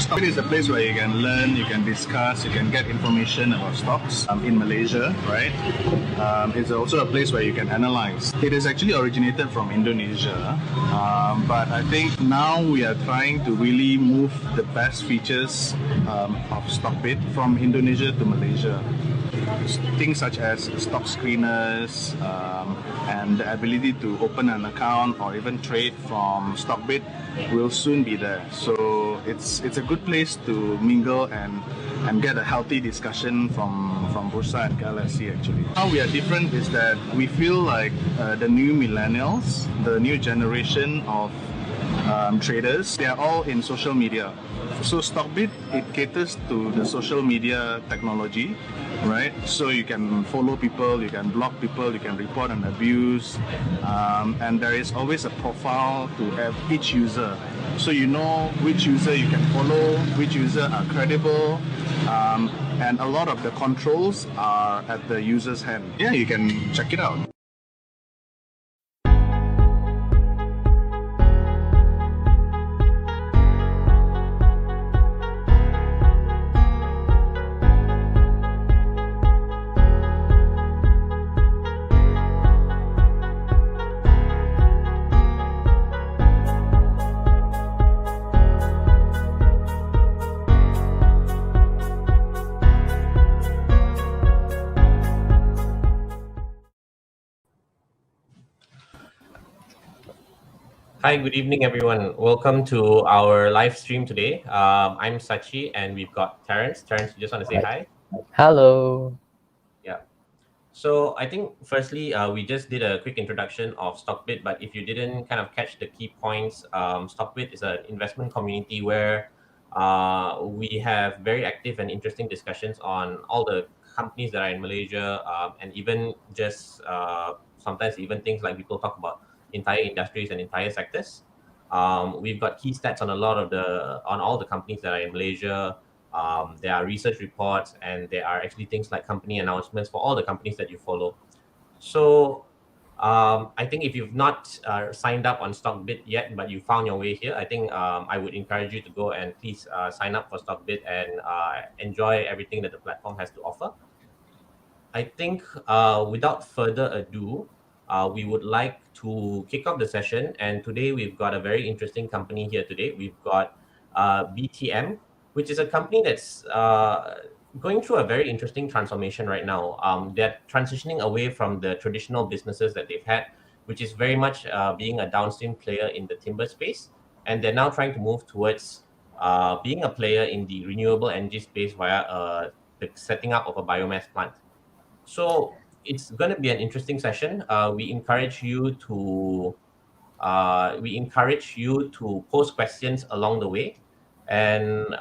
Stockbit is a place where you can learn, you can discuss, you can get information about stocks in Malaysia, right? It's also a place where you can analyze. It is actually originated from Indonesia, but I think now we are trying to really move the best features of Stockbit from Indonesia to Malaysia. Things such as stock screeners and the ability to open an account or even trade from Stockbit will soon be there. So it's a good place to mingle and get a healthy discussion from Bursa and KLSC actually. How we are different is that we feel like the new millennials, the new generation of traders, they are all in social media. So Stockbit, it caters to the social media technology, right? So you can follow people, you can block people, you can report on abuse, and there is always a profile to each user. So you know which user you can follow, which user are credible, and a lot of the controls are at the user's hand. Yeah, you can check it out. Hi, good evening, everyone. Welcome to our live stream today. I'm Sachi, and we've got Terence. Terence, you just want to say hi? Hello. Yeah. So I think firstly, we just did a quick introduction of Stockbit, but if you didn't kind of catch the key points, Stockbit is an investment community where we have very active and interesting discussions on all the companies that are in Malaysia, and even just sometimes even things like people talk about entire industries and entire sectors. We've got key stats on all the companies that are in Malaysia. There are research reports, and there are actually things like company announcements for all the companies that you follow. So I think if you've not signed up on Stockbit yet, but you found your way here, I think I would encourage you to go and please sign up for Stockbit and enjoy everything that the platform has to offer. I think without further ado, we would like to kick off the session. And today we've got a very interesting company here today. We've got BTM, which is a company that's going through a very interesting transformation right now. They're transitioning away from the traditional businesses that they've had, which is very much being a downstream player in the timber space. And they're now trying to move towards being a player in the renewable energy space via the setting up of a biomass plant. So it's going to be an interesting session. We encourage you to post questions along the way. And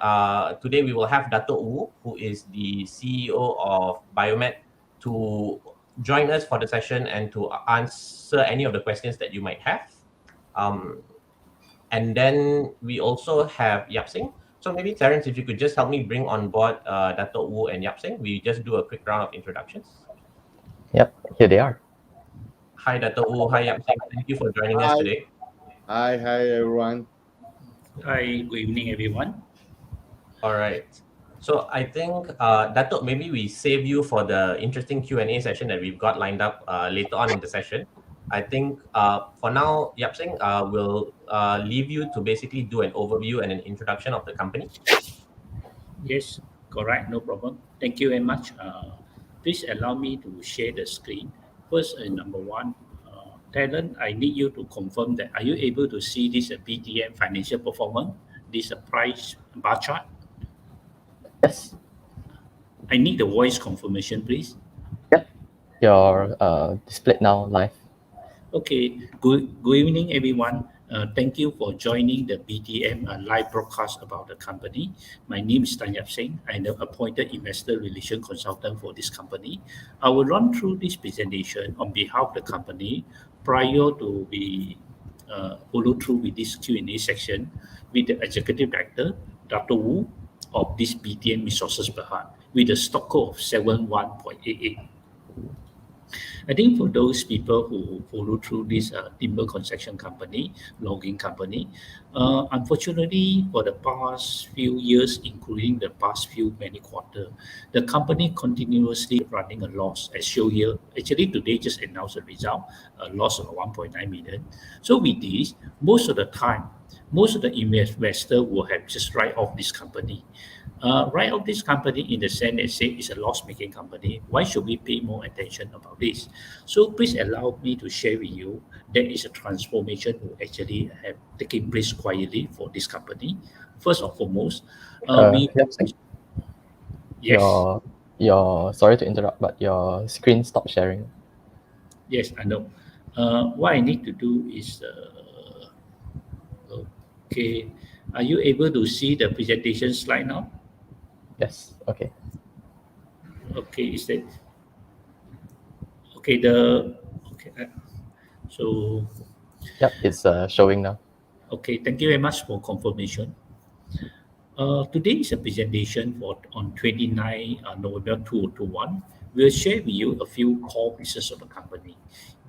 today we will have Dato' Wu, who is the CEO of Biomass, to join us for the session and to answer any of the questions that you might have. And then we also have Yap Sing. So maybe Terence, if you could just help me bring on board Dato' Wu and Yap Sing. We just do a quick round of introductions. Yep, here they are. Hi, Dato' Wu. Hi, Yap Sing. Thank you for joining us today. Hi, everyone. Hi, good evening, everyone. All right. So I think, Dato', maybe we save you for the interesting Q&A session that we've got lined up later on in the session. I think for now, Yap Sing, will leave you to basically do an overview and an introduction of the company. Yes, correct, no problem. Thank you very much. Please allow me to share the screen. First, number one, Talent, I need you to confirm that are you able to see this BTM financial performance, this price bar chart? Yes. I need the voice confirmation, please. Yep. You're displayed now live. Okay. Good evening, everyone. Thank you for joining the BTM live broadcast about the company. My name is Tan Yap Sing. I'm the appointed investor relation consultant for this company. I will run through this presentation on behalf of the company prior to be follow through with this Q&A section with the executive director, Dr. Wu, of this BTM Resources Bhd, with a stock code of 71.88. I think for those people who follow through this timber construction company, logging company, unfortunately for the past few years, including the past few many quarter, the company continuously running a loss. As shown here, actually today just announced a result, a loss of 1.9 million. So with this, most of the time, most of the investor will have just write off this company. Write off this company in the sense that say it's a loss-making company. Why should we pay more attention about this? So please allow me to share with you that is a transformation who actually have taken place quietly for this company. First and foremost, we Yep, yes, your sorry to interrupt, but your screen stopped sharing. yes, I know. What I need to do is okay. Are you able to see the presentation slide now? Yes, okay. Okay, is that okay? The okay. So Yep, it's showing now. okay, thank you very much for confirmation. Today is a presentation for on 29 November 2021. We'll share with you a few core pieces of the company.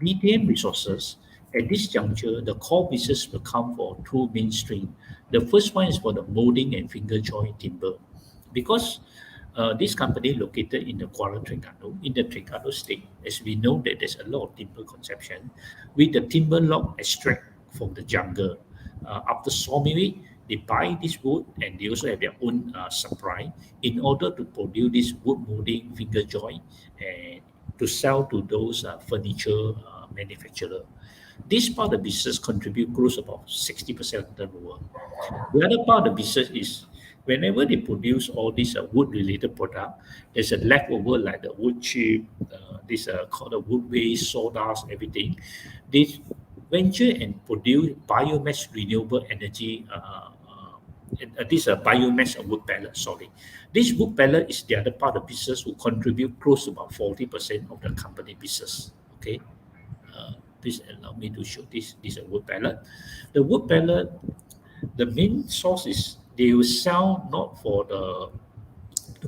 BTM Resources, at this juncture, the core pieces will come for two mainstream. The first one is for the moulding and finger joint timber. Because this company located in the Kuala Terengganu, in the Terengganu state, as we know that there's a lot of timber consumption, with the timber log extract from the jungle. After sawmilling, they buy this wood and they also have their own supply in order to produce this wood moulding finger joint and to sell to those furniture manufacturer. This part of the business contribute close about 60% of the turnover. The other part of the business is whenever they produce all these wood-related product, there's a leftover like the wood chip, this called the wood waste, sawdust, everything. They venture and produce biomass renewable energy. This biomass wood pellet. Sorry, this wood pellet is the other part of the business who contribute close to about 40% of the company business. Okay. Please allow me to show this. This is a wood pellet. The wood pellet, the main source is they will sell not for the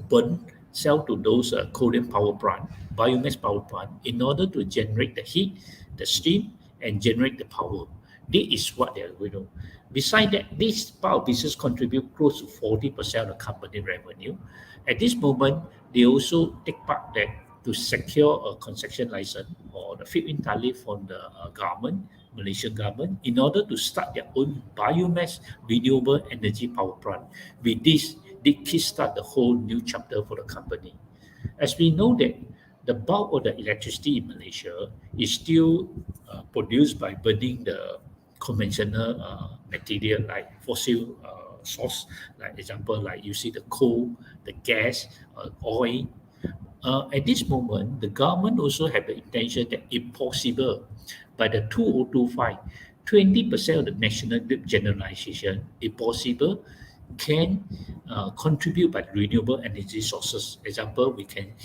burn, sell to those Korean power plant, biomass power plant, in order to generate the heat, the steam, and generate the power. This is what they are going to. Besides that, this part of business contribute close to 40% of the company revenue. At this moment, they also take part that to secure a construction license or the fit-in tariff from the government, Malaysian government, in order to start their own biomass renewable energy power plant. With this, they kickstart the whole new chapter for the company. As we know that the bulk of the electricity in Malaysia is still produced by burning the conventional material like fossil source, like example, like you see the coal, the gas, oil. At this moment, the government also have the intention that if possible, by the 2025, 20% of the national grid generalization, if possible, can contribute by renewable energy sources. Example, we can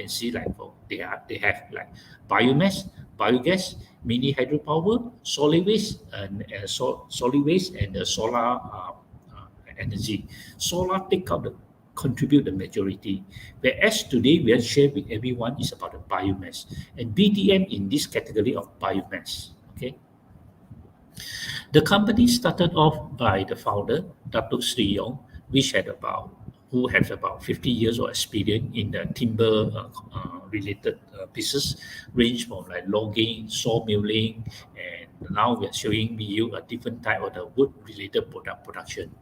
see like they have like biomass, biogas, mini hydropower, solid waste, and solar energy. Solar take out the contribute the majority. Whereas today we have shared with everyone is about the biomass and BTM in this category of biomass. Okay. The company started off by the founder, Datuk Sri Yong, who has about 50 years of experience in the timber related business, range from like logging, sawmilling, and now we are showing you a different type of the wood related production.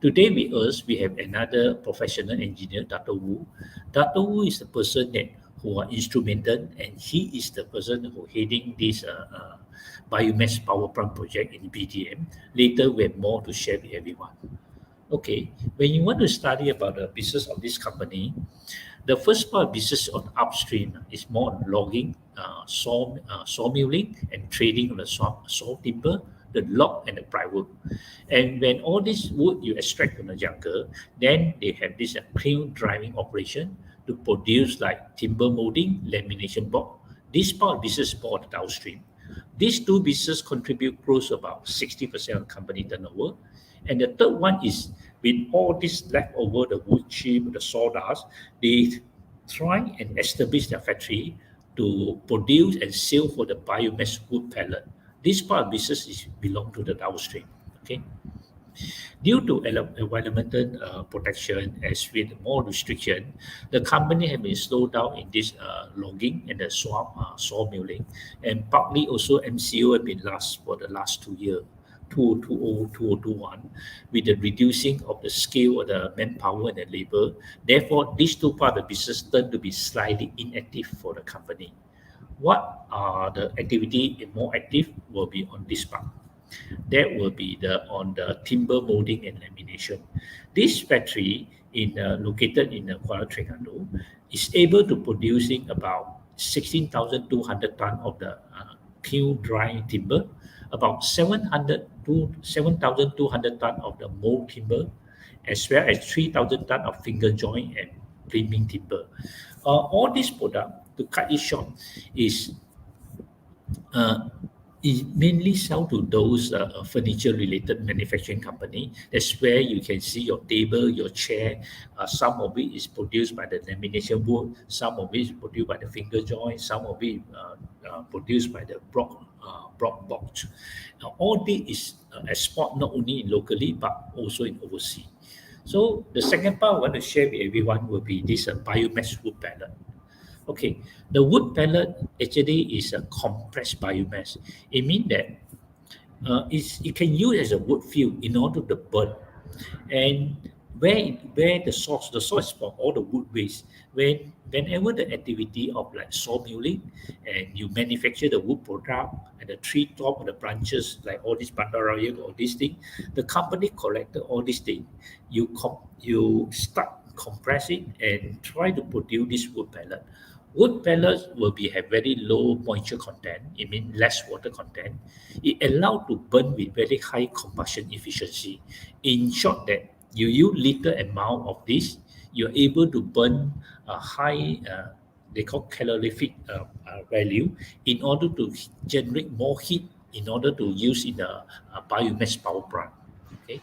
Today with us, we have another professional engineer, Dr. Wu. Dr. Wu is the person who are instrumental, and he is the person who heading this biomass power plant project in BTM. Later, we have more to share with everyone. Okay, when you want to study about the business of this company, the first part of business on upstream is more on logging, sawmilling, and trading of the saw timber, the log, and the plywood. And when all this wood you extract from the jungle, then they have this kiln-drying operation to produce like timber molding, lamination board. This part of business is more downstream. These two businesses contribute close to about 60% of company turnover. And the third one is with all this leftover, the wood chip, the sawdust, they try and establish their factory to produce and sell for the biomass wood pellet. This part of business is belong to the downstream. Okay. Due to environmental protection, as with more restriction, the company has been slowed down in this logging and the sawmilling, and partly also MCO have been lost for the last 2 years. 2020, 2021, with the reducing of the scale of the manpower and the labor. Therefore, these two parts of the business tend to be slightly inactive for the company. What are the activity more active will be on this part. That will be on the timber molding and lamination. This factory located in Kuala Terengganu is able to producing about 16,200 tons of the kiln-drying timber, about 700 to 7,200 tons of the mold timber, as well as 3,000 tons of finger joint and framing timber. All these products, to cut it short, is mainly sell to those furniture-related manufacturing company. That's where you can see your table, your chair. Some of it is produced by the lamination wood. Some of it is produced by the finger joint. Some of it produced by the block box. Now, all this is export not only locally but also in overseas. So the second part I want to share with everyone will be this biomass wood pellet. Okay, the wood pellet actually is a compressed biomass. It means that it can use as a wood fuel in order to burn. And where the source is for all the wood waste. Whenever the activity of like sawmilling and you manufacture the wood product and the tree top of the branches, like all this bandaraya or this thing, the company collected all these things. You start compress it and try to produce this wood pellet. Wood pellets will have very low moisture content, it means less water content. It allows to burn with very high combustion efficiency. In short, that you use little amount of this, you're able to burn a high, they call calorific value, in order to generate more heat in order to use in a biomass power plant. Okay.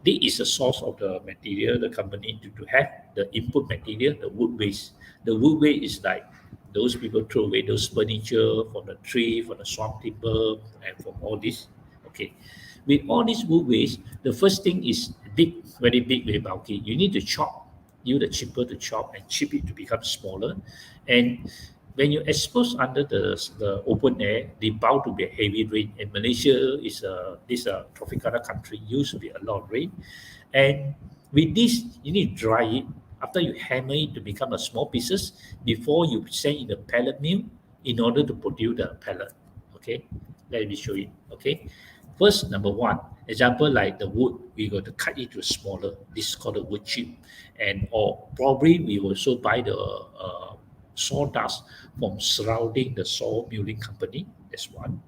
This is the source of the material the company to have, the input material, the wood waste. The wood waste is like those people throw away those furniture from the tree, from the swamp timber, and from all this. Okay. With all this wood waste, the first thing is big, very big, very bulky. You need to chop, use the chipper to chop and chip it to become smaller. And when you expose under the open air, they bound to be a heavy rain. And Malaysia is this tropical country, used to be a lot of rain. And with this, you need to dry it. After you hammer it to become a small pieces, before you send in the pellet mill in order to produce the pellet. Okay, let me show you. Okay, first, number one, example like the wood, we got to cut it to smaller. This is called a wood chip, or probably we also buy the sawdust from surrounding the sawmilling company. That's one.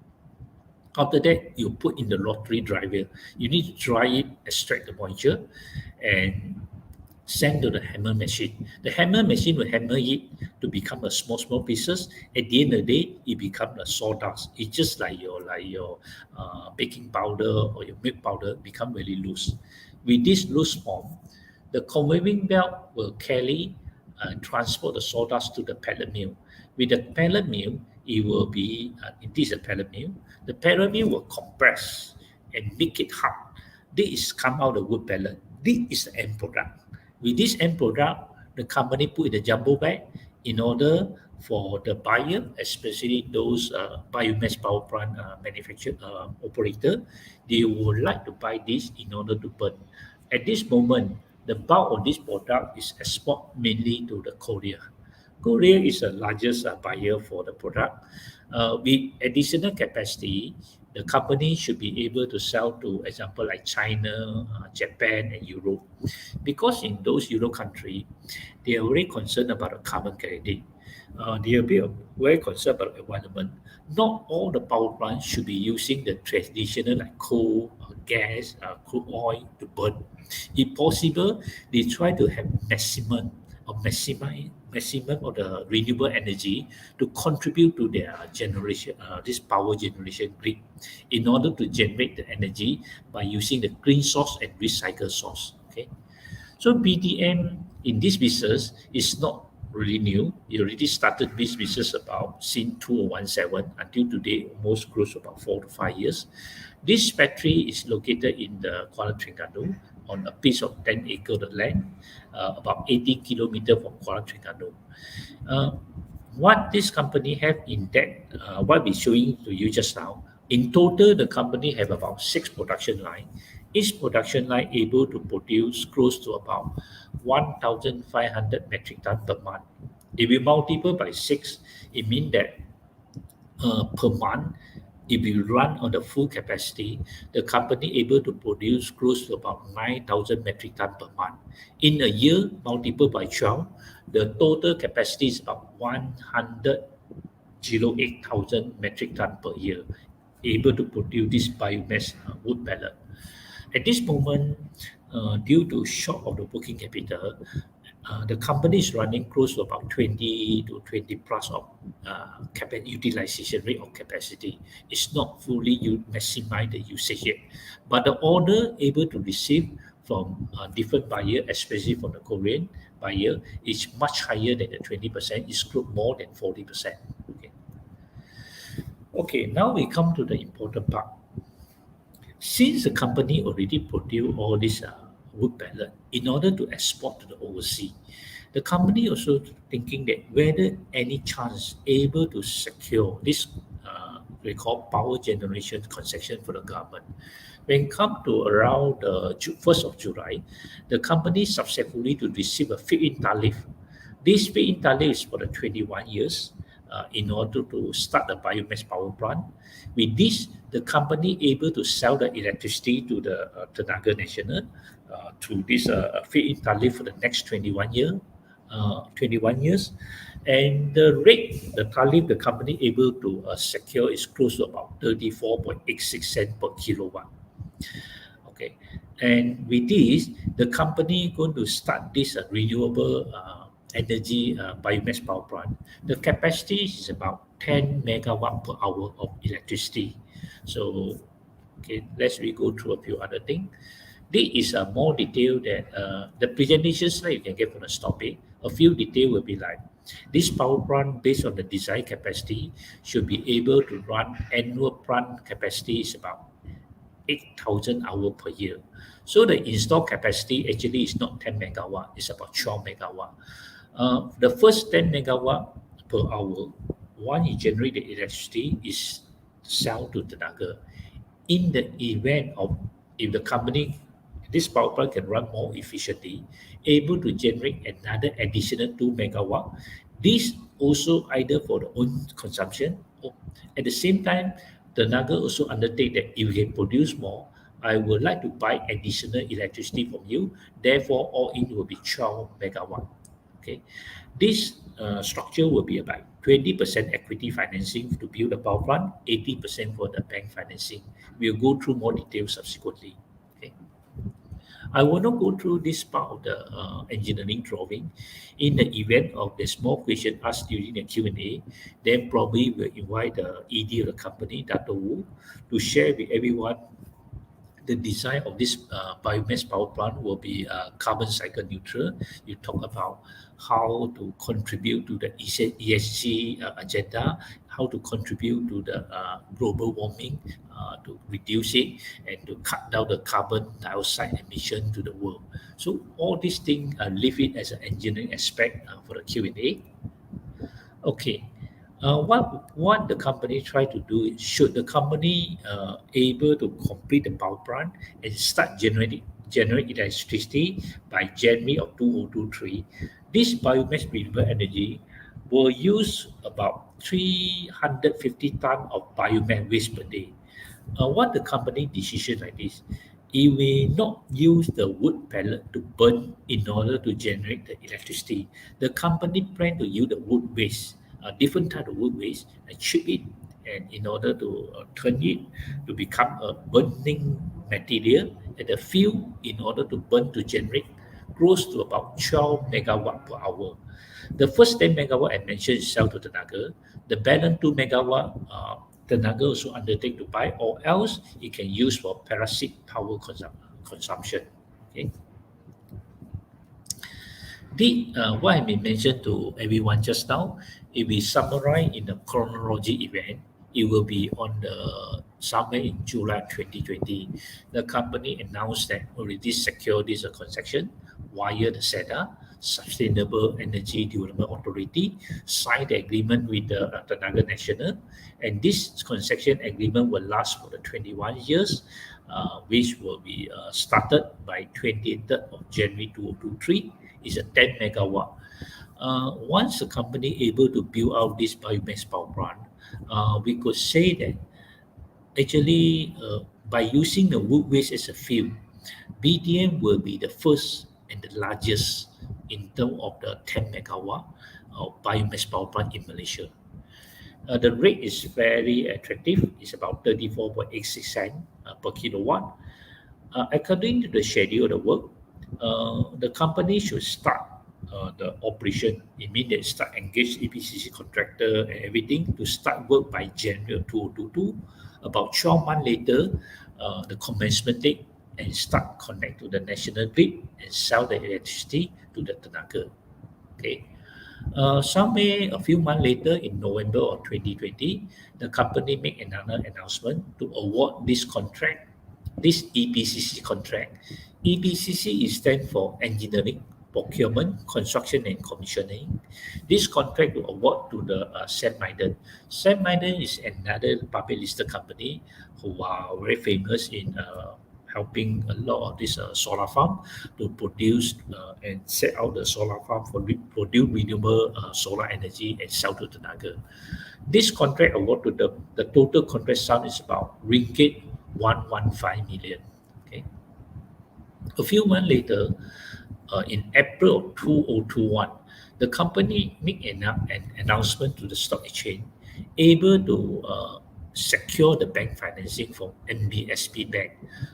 After that, you put in the rotary dryer. You need to dry it, extract the moisture, and send to the hammer machine. The hammer machine will hammer it to become a small pieces. At the end of the day, it becomes a sawdust. It's just like your baking powder or your milk powder become very loose. With this loose form, the conveying belt will carry and transport the sawdust to the pellet mill. With the pellet mill, it will be, this is a pellet mill. The pellet mill will compress and make it hard. This is come out the wood pellet. This is the end product. With this end product, the company put in the jumbo bag in order for the buyer, especially those biomass power plant operator, they would like to buy this in order to burn. At this moment, the bulk of this product is export mainly to the Korea. Korea is the largest buyer for the product. With additional capacity, the company should be able to sell to, example, like China, Japan, and Europe. Because in those Euro countries, they are very concerned about the carbon credit. They are very concerned about the environment. Not all the power plants should be using the traditional like coal, gas, crude oil to burn. If possible, they try to have maximum of the renewable energy to contribute to their generation, this power generation grid, in order to generate the energy by using the green source and recycled source. Okay, so BTM in this business is not really new. It already started this business about since 2017 until today, almost close to about 4 to 5 years. This factory is located in the Kuala Terengganu on a piece of 10 acres of land, about 80 kilometers from Kuala Terengganu. What this company have in that, what we're showing to you just now, in total, the company have about 6 production line. Each production line able to produce close to about 1,500 metric ton per month. If we multiply by 6, it means that per month, if we run on the full capacity, the company able to produce close to about 9,000 metric ton per month. In a year, multiplied by 12, the total capacity is about 108,000 metric ton per year, able to produce this biomass wood pellet. At this moment, due to shock of the working capital, the company is running close to about 20 to 20 plus of utilization rate of capacity. It's not fully maximize the usage yet, but the order able to receive from different buyer, especially from the Korean buyer, is much higher than the 20%. It's more than 40%. Okay, now we come to the important part. Since the company already produced all this wood pellet, in order to export to the overseas, the company also thinking that whether any chance able to secure this we call power generation concession for the government. When come to around the 1st of July, the company successfully to receive a feed-in tariff. This feed-in tariff is for the 21 years in order to start the biomass power plant. With this, the company able to sell the electricity to the Tenaga Nasional to this feed-in tariff for the next 21 years. And the rate, the tariff the company able to secure is close to about 34.86 cents per kilowatt. Okay, and with this, the company going to start this renewable energy biomass power plant. The capacity is about 10 megawatt per hour of electricity. So, okay, let's we go through a few other things. This is a more detail that the presentation slide you can get from the topic. A few detail will be like, this power plant based on the design capacity should be able to run annual plant capacity is about 8,000 hours per year. So the installed capacity actually is not 10 megawatt, it's about 12 megawatt. The first 10 megawatt per hour, once you generate the electricity, is sold to Tenaga. In the event of, if the company, this power plant can run more efficiently, able to generate another additional 2 megawatt, this also either for the own consumption, or at the same time, Tenaga also undertake that if you can produce more, I would like to buy additional electricity from you. Therefore, all in will be 12 megawatt. Okay, this structure will be about 20% equity financing to build the power plant, 80% for the bank financing. We'll go through more details subsequently. Okay, I will not go through this part of the engineering drawing. In the event of the small question asked during the Q&A, then probably we'll invite the ED of the company, Dr. Wu, to share with everyone the design of this biomass power plant will be carbon cycle neutral. You talk about how to contribute to the ESG agenda, how to contribute to the global warming, to reduce it, and to cut down the carbon dioxide emission to the world. So all these things leave it as an engineering aspect for the Q&A. Okay. What the company try to do is, should the company able to complete the power plant and start generate electricity by January of 2023, this biomass renewable energy will use about 350 tons of biomass waste per day. What the company decision like this, it will not use the wood pellet to burn in order to generate the electricity. The company plan to use the wood waste, different type of wood waste, and chip it, and in order to turn it to become a burning material at the fuel in order to burn to generate close to about 12 megawatt per hour. The first 10 megawatt I mentioned is sell to Tenaga. The balance 2 megawatt, Tenaga also undertake to buy, or else it can use for parasite power consumption. Okay. What I mentioned to everyone just now, if we summarize in the chronology event, it will be on the somewhere in July 2020. The company announced that already secured this concession via the SEDA, Sustainable Energy Development Authority, signed the agreement with the Tenaga Nasional, and this concession agreement will last for the 21 years, which will be started by 23rd of January 2023. Is a 10 megawatt. Once the company able to build out this biomass power plant, we could say that actually by using the wood waste as a fuel, BTM will be the first and the largest in terms of the 10 megawatt of biomass power plant in Malaysia. The rate is very attractive. It's about 34.86 cents per kilowatt. According to the schedule of the work, the company should start the operation immediately, start engage EPC contractor and everything to start work by January 2022. About 12 months later, the commencement date, and start connect to the national grid and sell the electricity to the Tenaga. Okay. Somewhere a few months later in November of 2020, the company made another announcement to award this contract, this EPCC contract. EPCC stands for Engineering, Procurement, Construction and Commissioning. This contract will award to the St. Maiden. St. Maiden is another public listed company who are very famous in helping a lot of this solar farm to produce and set out the solar farm for produce renewable solar energy and sell to the Tenaga. This contract award to the total contract sum is about ringgit 115 million. Okay. A few months later, in April of 2021, the company made an announcement to the stock exchange, able to secure the bank financing from NBSB Bank.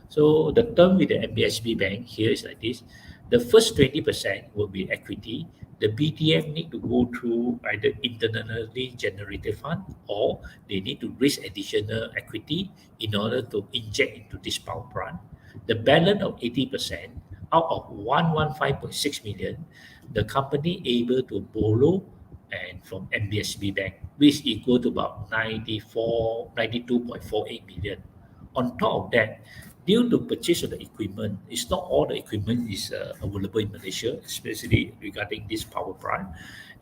So the term with the NBSB Bank here is like this. The first 20% will be equity. The BTM need to go through either internally generated fund or they need to raise additional equity in order to inject into this power plant. The balance of 80% out of 115.6 million, the company able to borrow and from NBSB Bank, which equal to about 92.48 million. On top of that, due to purchase of the equipment, it's not all the equipment is available in Malaysia, especially regarding this power plant,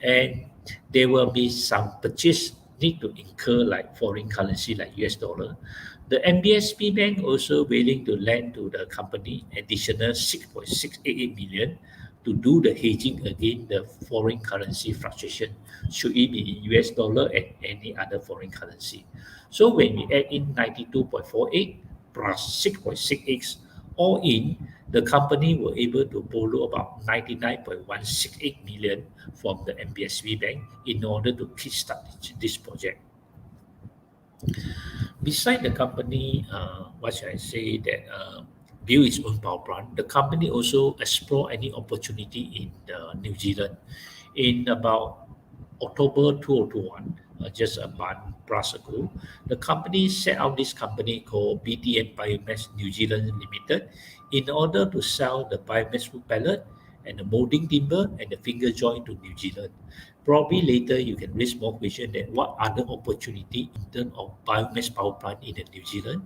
and there will be some purchase need to incur like foreign currency like US dollar. The NBSB Bank also willing to lend to the company additional 6.688 million to do the hedging against the foreign currency fluctuation, should it be in US dollar and any other foreign currency. So when we add in 92.48 plus 6.68, all in, the company were able to borrow about 99.168 million from the NBSB Bank in order to kickstart this project. Beside the company, what should I say, that build its own power plant, the company also explore any opportunity in New Zealand. In about October 2021, just a month plus ago, the company set out this company called BTM Biomass New Zealand Limited in order to sell the biomass wood pellet and the moulding timber and the finger joint to New Zealand. Probably later you can raise more question that what other opportunity in terms of biomass power plant in New Zealand,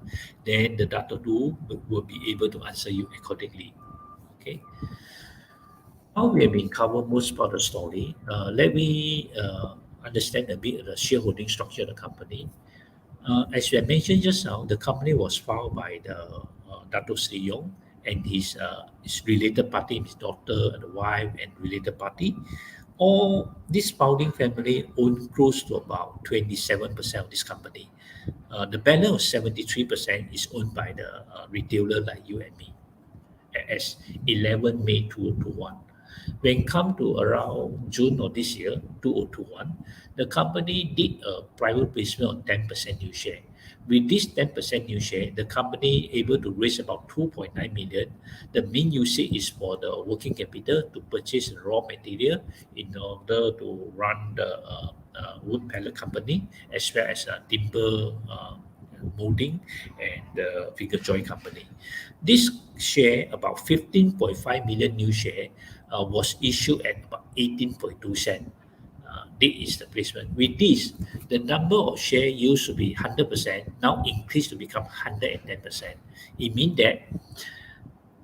then the Dr. Du will be able to answer you accordingly. Okay. Now we have been covered most part of the story. Let me understand a bit of the shareholding structure of the company. As we have mentioned just now, the company was founded by the Dato Sri Yong and his related party, his daughter, the wife, and related party. All this founding family own close to about 27% of this company. The balance of 73% is owned by the retailer like you and me as 11 May 2021. When come to around June of this year, 2021, the company did a private placement of 10% new share. With this 10% new share, the company able to raise about 2.9 million. The main usage is for the working capital to purchase raw material in order to run the wood pellet company as well as timber moulding and the figure joint company. This share, about 15.5 million new share, was issued at about 18.2 cent. This is the placement. With this, the number of shares used to be 100%, now increased to become 110%. It means that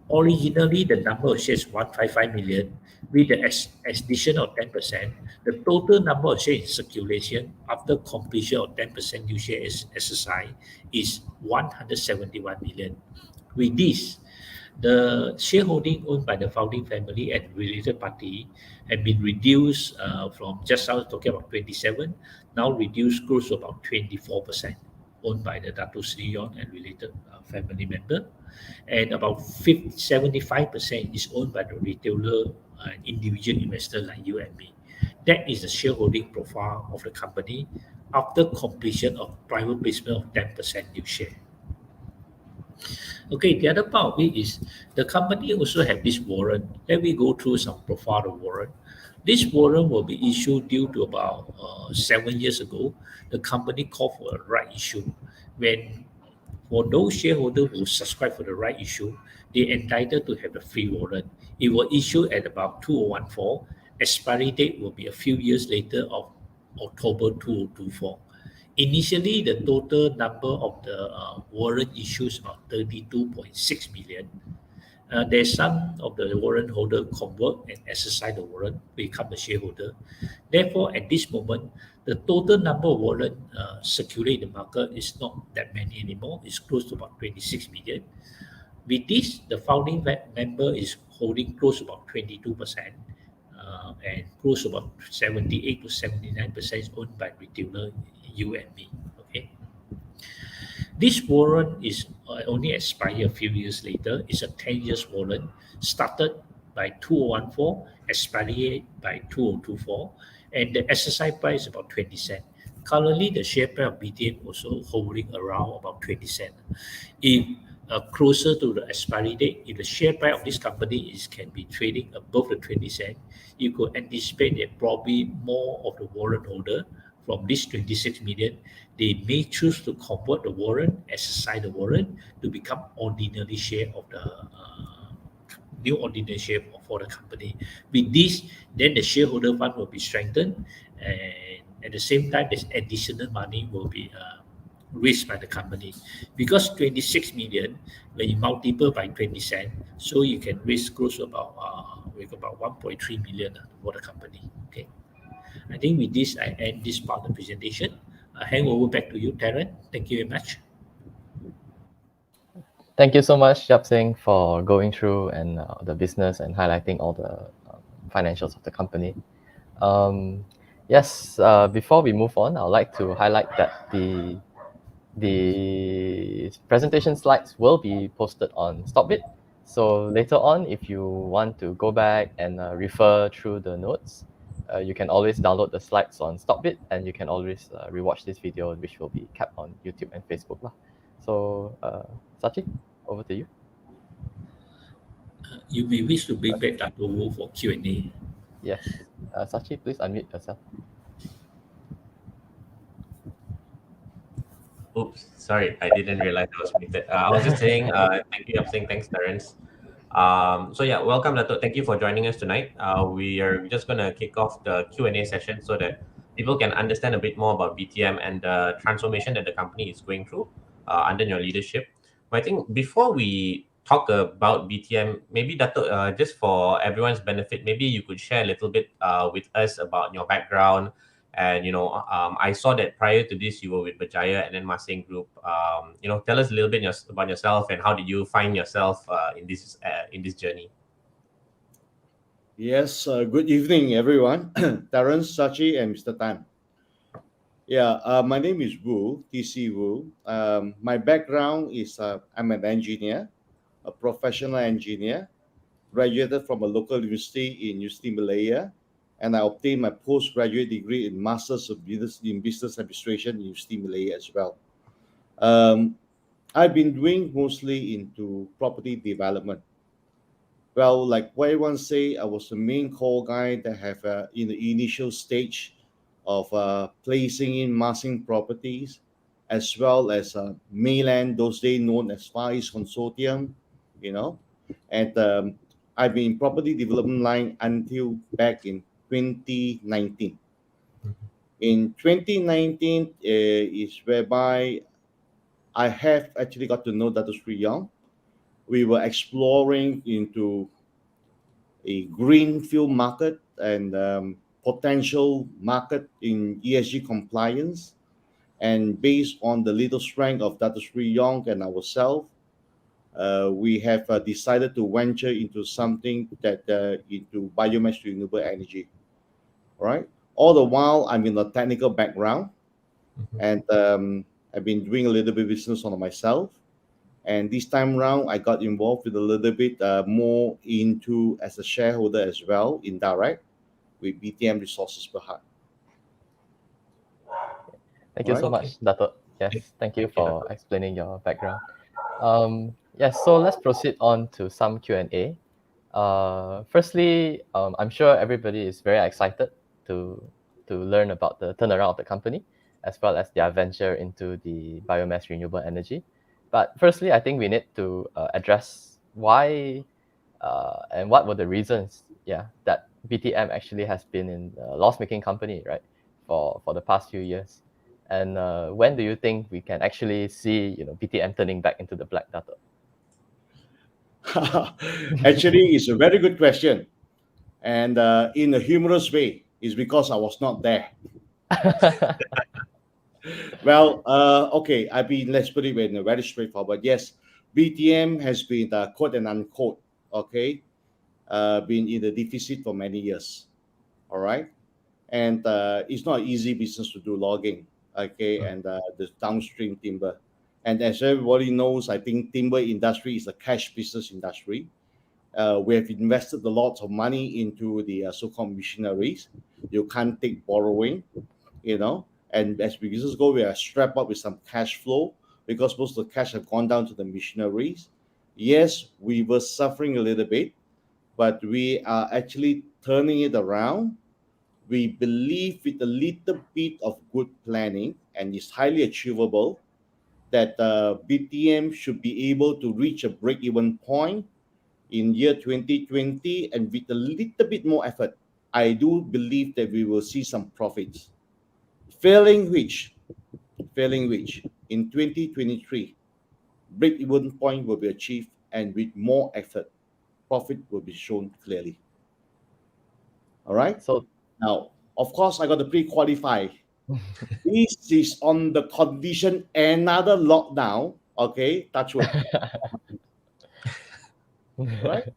originally the number of shares 155 million. With the addition of 10%, the total number of shares in circulation after completion of 10% new share exercise is 171 million. With this, the shareholding owned by the founding family and related party have been reduced from just now talking about 27, now reduced close to about 24%, owned by the Dato Sri Yon and related family member, and about 75% is owned by the retailer and individual investor like you and me. That is the shareholding profile of the company after completion of private placement of 10% new share. Okay, the other part of it is the company also have this warrant. Let me go through some profile of warrant. This warrant will be issued due to about 7 years ago. The company called for a right issue. When for those shareholders who subscribe for the right issue, they entitled to have a free warrant. It will issue at about 2014. Expiry date will be a few years later of October 2024. Initially, the total number of the warrant issues about 32.6 million. There's some of the warrant holder convert and exercise the warrant, become a shareholder. Therefore, at this moment, the total number of warrant circulate in the market is not that many anymore. It's close to about 26 million. With this, the founding member is holding close to about 22%, and close to about 78 to 79% is owned by retailer, you and me. Okay. This warrant is only expire a few years later. It's a 10 years warrant, started by 2014, expired by 2024, and the exercise price is about 20 cents. Currently, the share price of BTM also hovering around about 20 cents. If closer to the expiry date, if the share price of this company can be trading above the 20 cents, you could anticipate that probably more of the warrant holder from this 26 million, they may choose to convert the warrant, exercise the warrant to become ordinary share of the new ordinary share for the company. With this, then the shareholder fund will be strengthened, and at the same time, this additional money will be raised by the company. Because 26 million, when you multiple by 20 cents, so you can raise close to about 1.3 million for the company. Okay. I think with this, I end this part of the presentation. I hand over back to you, Darren. Thank you very much. Thank you so much, Yap Singh, for going through and the business and highlighting all the financials of the company. Yes, before we move on, I'd like to highlight that the presentation slides will be posted on StockBit. So later on, if you want to go back and refer through the notes, you can always download the slides on StockBit, and you can always rewatch this video, which will be kept on YouTube and Facebook. So, Sachi, over to you. You may wish to bring back Dato Wu for Q&A. Yes. Sachi, please unmute yourself. Oops, sorry, I didn't realize I was muted. I was just saying, thank you, Yap Singh, thanks, Terence. So yeah, welcome, Dato. Thank you for joining us tonight. We are just going to kick off the Q&A session so that people can understand a bit more about BTM and the transformation that the company is going through under your leadership. But I think before we talk about BTM, maybe Dato, just for everyone's benefit, maybe you could share a little bit with us about your background. And, I saw that prior to this, you were with Berjaya and then Masing Group. Tell us a little bit about yourself and how did you find yourself in this journey? Yes, good evening, everyone. Terence, Sachi, and Mr. Tan. Yeah, my name is Wu, TC Wu. My background is I'm an engineer, a professional engineer, graduated from a local university in University Malaya, and I obtained my postgraduate degree in Masters of Business Administration in University Malaya as well. I've been doing mostly into property development. Well, like what I once say, I was the main call guy that have in the initial stage of placing in massing properties as well as Mainland, those days known as Far East Consortium, and I've been in property development line until back in 2019. In 2019 is whereby I have actually got to know Dr. Sri Young. We were exploring into a greenfield market and potential market in ESG compliance. And based on the little strength of Dr. Sri Yong and ourselves, we have decided to venture into something that into biomass renewable energy. Right. All the while, I'm in a technical background, and I've been doing a little bit of business on myself. And this time around, I got involved with a little bit more into as a shareholder as well, indirect, with BTM Resources Bhd. Thank you so Right. much, Dato'. Yes, thank you for explaining your background. Yes, so let's proceed on to some Q&A. Firstly, I'm sure everybody is very excited to learn about the turnaround of the company, as well as their venture into the biomass renewable energy. But firstly, I think we need to address why and what were the reasons, that BTM actually has been in a loss-making company, right, for the past few years. And when do you think we can actually see, BTM turning back into the black, Dato'? Actually, it's a very good question. And in a humorous way, it's because I was not there. Well, okay, let's put it in a very straightforward. Yes, BTM has been, quote and unquote, okay, been in the deficit for many years. All right. And it's not easy business to do logging, okay, and the downstream timber. And as everybody knows, I think timber industry is a cash business industry. We have invested a lot of money into the so-called machineries. You can't take borrowing, and as business go, we are strapped up with some cash flow because most of the cash have gone down to the machineries. Yes, we were suffering a little bit, but we are actually turning it around. We believe with a little bit of good planning, and it's highly achievable, that BTM should be able to reach a break-even point in year 2020, and with a little bit more effort, I do believe that we will see some profits. Failing which, in 2023, break-even point will be achieved, and with more effort, profit will be shown clearly. All right. So now, of course, I got to pre-qualify. This is on the condition another lockdown. Okay, touch wood. Right.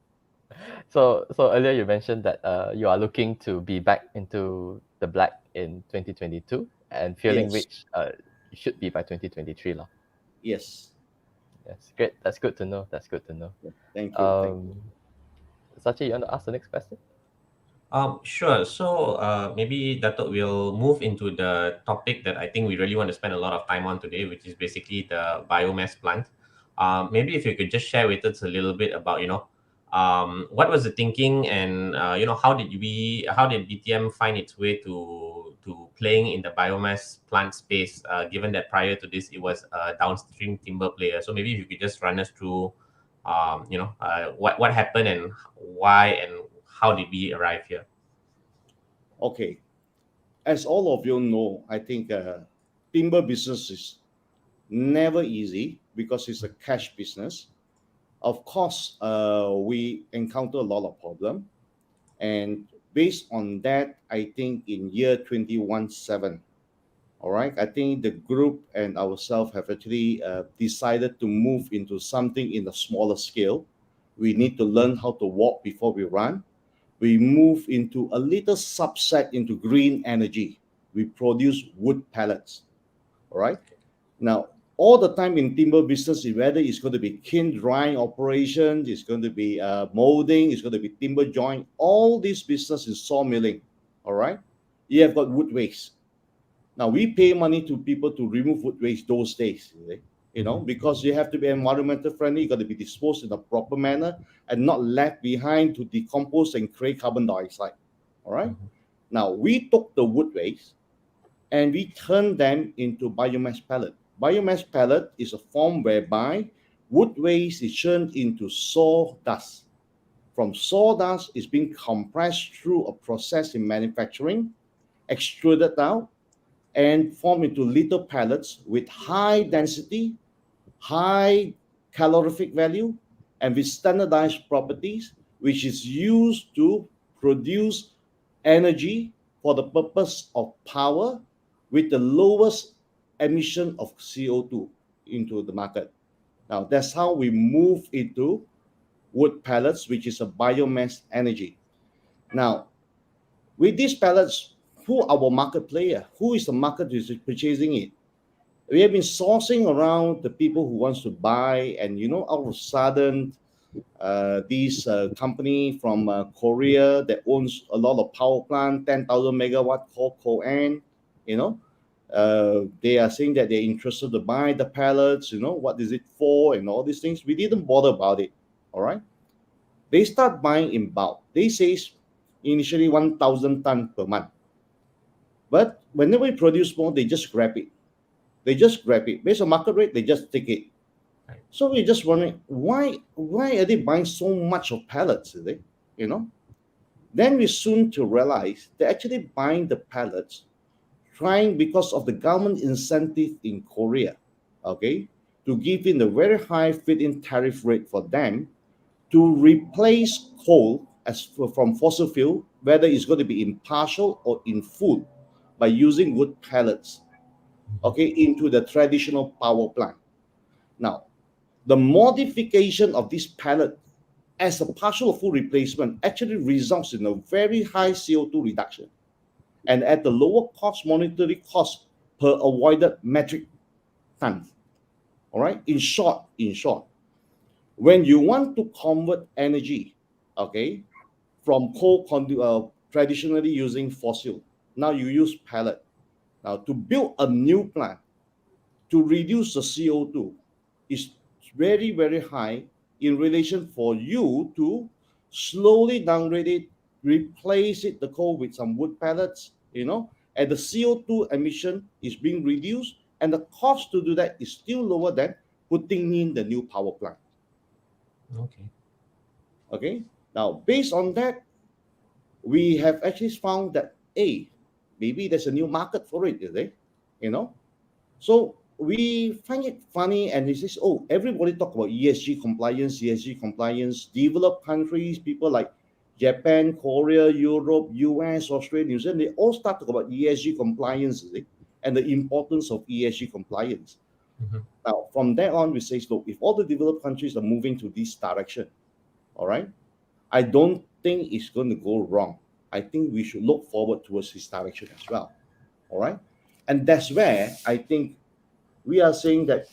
So earlier you mentioned that you are looking to be back into the black in 2022, and failing Yes. which it should be by 2023 lah. Yes. Yes, great. That's good to know. Thank you. Thank you. Sachi, you want to ask the next question? Sure. So maybe Dato' will move into the topic that I think we really want to spend a lot of time on today, which is basically the biomass plant. Maybe if you could just share with us a little bit about, what was the thinking, and how did BTM find its way to playing in the biomass plant space, given that prior to this it was a downstream timber player. So maybe if you could just run us through what happened and why and how did we arrive here? Okay. As all of you know, I think timber business is never easy because it's a cash business. Of course, we encounter a lot of problem, and based on that, I think in year 21/7, all right, I think the group and ourselves have actually decided to move into something in a smaller scale. We need to learn how to walk before we run. We move into a little subset into green energy. We produce wood pellets. All right. Now, all the time in timber business, whether it's going to be kiln-drying operations, it's going to be moulding, it's going to be timber joint, all this business is sawmilling. All right. You have got wood waste. Now, we pay money to people to remove wood waste those days, because you have to be environmental friendly. You got to be disposed in a proper manner and not left behind to decompose and create carbon dioxide. All right. Now, we took the wood waste and we turned them into biomass pellet. Biomass pellet is a form whereby wood waste is turned into sawdust. From sawdust, it's being compressed through a process in manufacturing, extruded out, and formed into little pellets with high density, high calorific value, and with standardized properties, which is used to produce energy for the purpose of power with the lowest emission of CO2 into the market. Now, that's how we move into wood pellets, which is a biomass energy. Now, with these pellets, who are our market player? Who is the market who is purchasing it? We have been sourcing around the people who wants to buy, and all of a sudden, this company from Korea that owns a lot of power plant, 10,000 megawatt called Koan, they are saying that they're interested to buy the pellets. What is it for, and all these things. We didn't bother about it. All right. They start buying in bulk. They say initially 1,000 ton per month, but whenever we produce more, they just grab it. They just grab it based on market rate. They just take it. Right. So we're just wondering why are they buying so much of pellets? Is it? Then we soon to realize they're actually buying the pellets, trying because of the government incentive in Korea, okay, to give in a very high feed-in tariff rate for them to replace coal from fossil fuel, whether it's going to be in partial or in full, by using wood pellets, okay, into the traditional power plant. Now, the modification of this pellet as a partial or full replacement actually results in a very high CO2 reduction and at the lower cost monetary cost per avoided metric ton. All right. In short, when you want to convert energy, okay, from coal traditionally using fossil, now you use pellet. Now to build a new plant to reduce the CO2 is very, very high in relation for you to slowly downgrade it, replace it, the coal with some wood pellets, and the CO2 emission is being reduced, and the cost to do that is still lower than putting in the new power plant. Okay. Now, based on that, we have actually found that maybe there's a new market for it, is it? So we find it funny, and it says, everybody talk about ESG compliance. Developed countries, people like Japan, Korea, Europe, US, Australia, New Zealand, they all start talking about ESG compliance, and the importance of ESG compliance. Mm-hmm. Now, from there on, we say, look, if all the developed countries are moving to this direction, all right, I don't think it's going to go wrong. I think we should look forward towards this direction as well. All right. And that's where I think we are saying that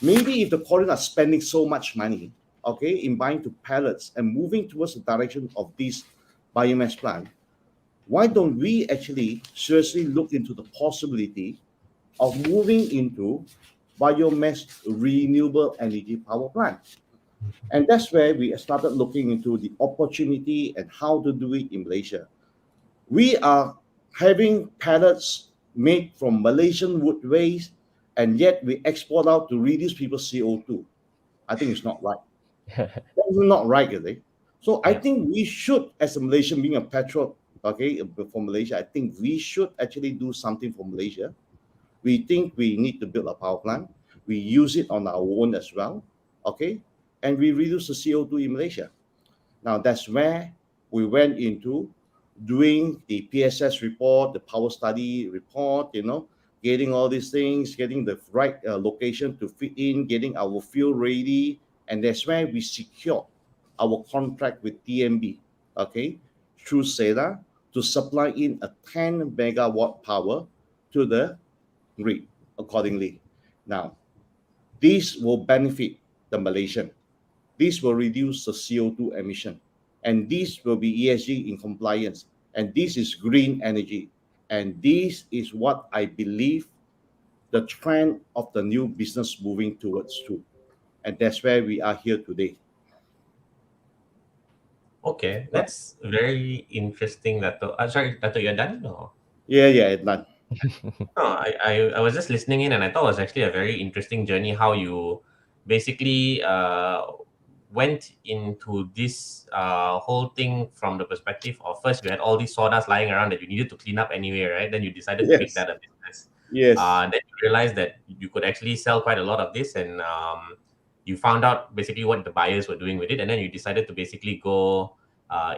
maybe if the Koreans are spending so much money, okay, in buying to pellets and moving towards the direction of this biomass plant, why don't we actually seriously look into the possibility of moving into biomass renewable energy power plant? And that's where we started looking into the opportunity and how to do it in Malaysia. We are having pellets made from Malaysian wood waste, and yet we export out to reduce people's CO2. I think it's not right. That's not right, is it? So I think we should, as a Malaysian, being a petrol, okay, for Malaysia, I think we should actually do something for Malaysia. We think we need to build a power plant. We use it on our own as well, okay? And we reduce the CO2 in Malaysia. Now, that's where we went into doing the PSS report, the power study report, getting all these things, getting the right location to fit in, getting our field ready. And that's where we secured our contract with TMB, okay, through SEDA to supply in a 10 megawatt power to the grid accordingly. Now, this will benefit the Malaysian. This will reduce the CO2 emission. And this will be ESG in compliance. And this is green energy. And this is what I believe the trend of the new business moving towards too. And that's where we are here today. Okay, that's very interesting, Dato. Sorry, Dato, you're done? Or? Yeah, done. No, I was just listening in, and I thought it was actually a very interesting journey how you basically went into this whole thing from the perspective of first you had all these sawdust lying around that you needed to clean up anyway, right? Then you decided to make Yes. that a business. Yes. Then you realized that you could actually sell quite a lot of this, and you found out basically what the buyers were doing with it, and then you decided to basically go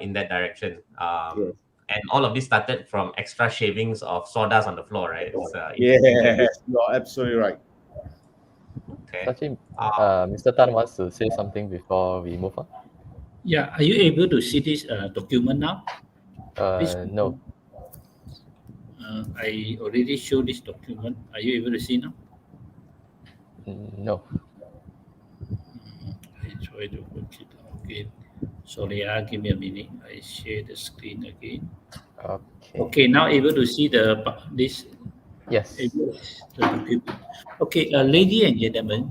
in that direction. Yes. And all of this started from extra shavings of sawdust on the floor, right? It's an interesting journey. Yes. You're absolutely right. Okay. Actually, Mr. Tan wants to say something before we move on. Yeah, are you able to see this document now? Please. No. I already showed this document. Are you able to see now? No. I try to work it out again. Sorry, give me a minute. I share the screen again. Okay. Okay, now able to see this. Yes. The document. Okay, ladies and gentlemen,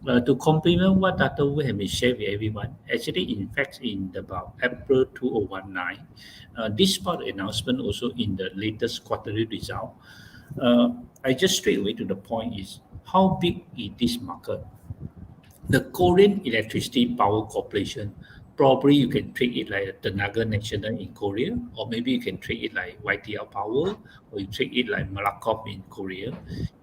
to complement what Dr. Wu has been shared with everyone, actually, in fact, in about April 2019, this part announcement also in the latest quarterly result. I just straight away to the point is how big is this market? The Korean Electricity Power Corporation, probably you can treat it like the Naga National in Korea, or maybe you can treat it like YTL Power, or you treat it like Malakov in Korea.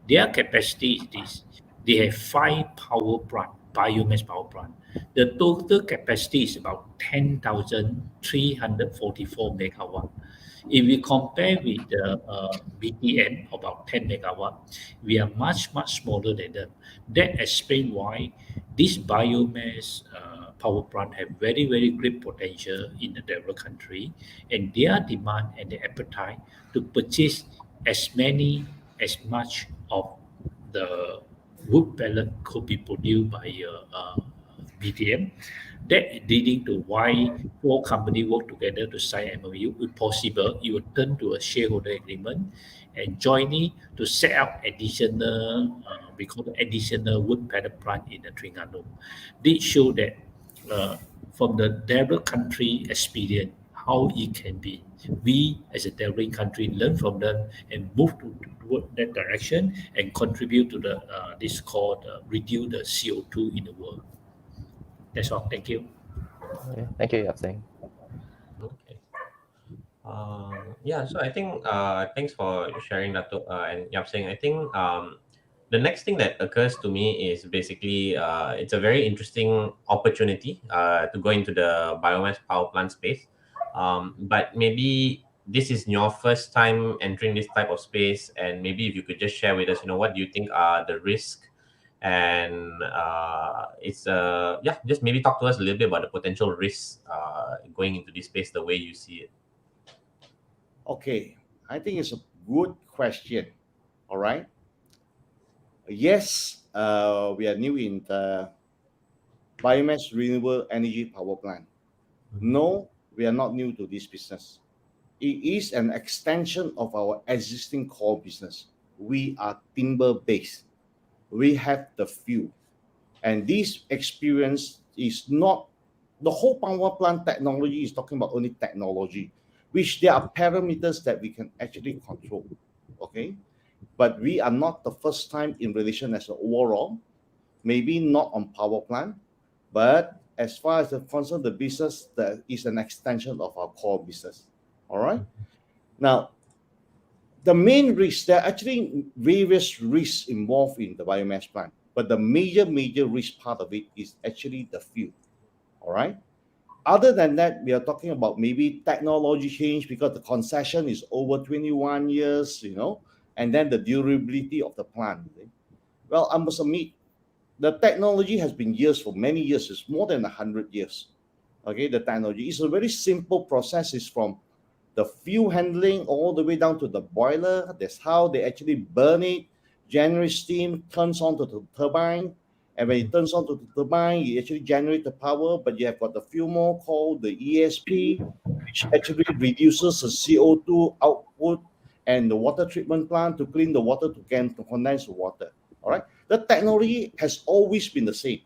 Their capacity is this. They have 5 power plant, biomass power plant. The total capacity is about 10,344 megawatt. If we compare with the BTM, about 10 megawatt, we are much, much smaller than them. That explains why this biomass power plant have very, very great potential in the developed country, and their demand and the appetite to purchase as much of the wood pellet could be produced by BTM. That leading to why 4 companies work together to sign MOU. If possible, it will turn to a shareholder agreement and jointly to set up additional, we call it additional wood pellet plant in the Terengganu. This show that from the developed country experience, how it can be. We as a developing country learn from them and move toward that direction and contribute to the this called reduce the CO2 in the world. That's all. Thank you. Okay. Thank you, Yap Seng. Okay. Yeah, so I think thanks for sharing that and Yap Seng. I think the next thing that occurs to me is basically it's a very interesting opportunity to go into the biomass power plant space. But maybe this is your first time entering this type of space, and maybe if you could just share with us, what do you think are the risks, and it's yeah, just maybe talk to us a little bit about the potential risks going into this space the way you see it. Okay. I think it's a good question. All right. Yes, we are new in the biomass renewable energy power plant. No, we are not new to this business. It is an extension of our existing core business. We are timber based. We have the fuel. And this experience is not the whole power plant technology is talking about only technology, which there are parameters that we can actually control. Okay. But we are not the first time in relation as an overall, maybe not on power plant, but as far as the concern the business that is an extension of our core business. All right. Now, the main risk, there are actually various risks involved in the biomass plant, but the major risk part of it is actually the fuel. All right. Other than that, we are talking about maybe technology change because the concession is over 21 years, and then the durability of the plant. Well, I must admit, the technology has been used for many years. It's more than 100 years. Okay, the technology is a very simple process. It's from the fuel handling all the way down to the boiler. That's how they actually burn it, generate steam, turns on to the turbine. And when it turns on to the turbine, it actually generates the power, but you have got the fuel mode called the ESP, which actually reduces the CO2 output, and the water treatment plant to clean the water to condense the water. All right. The technology has always been the same.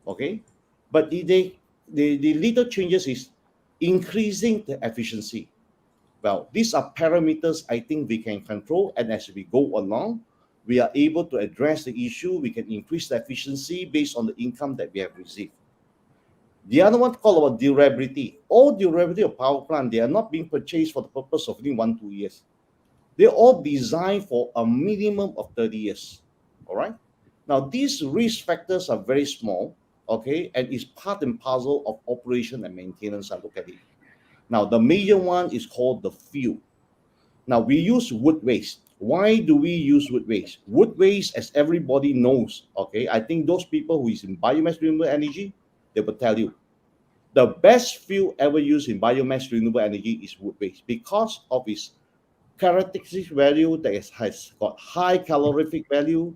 Okay. But the little changes is increasing the efficiency. Well, these are parameters I think we can control, and as we go along, we are able to address the issue. We can increase the efficiency based on the income that we have received. The other one called about durability. All durability of power plant, they are not being purchased for the purpose of only 1-2 years. They're all designed for a minimum of 30 years. All right. Now, these risk factors are very small, okay, and is part and parcel of operation and maintenance. I look at it. Now, the major one is called the fuel. Now, we use wood waste. Why do we use wood waste? Wood waste, as everybody knows, okay, I think those people who is in biomass renewable energy, they will tell you the best fuel ever used in biomass renewable energy is wood waste because of its characteristic value that has got high calorific value,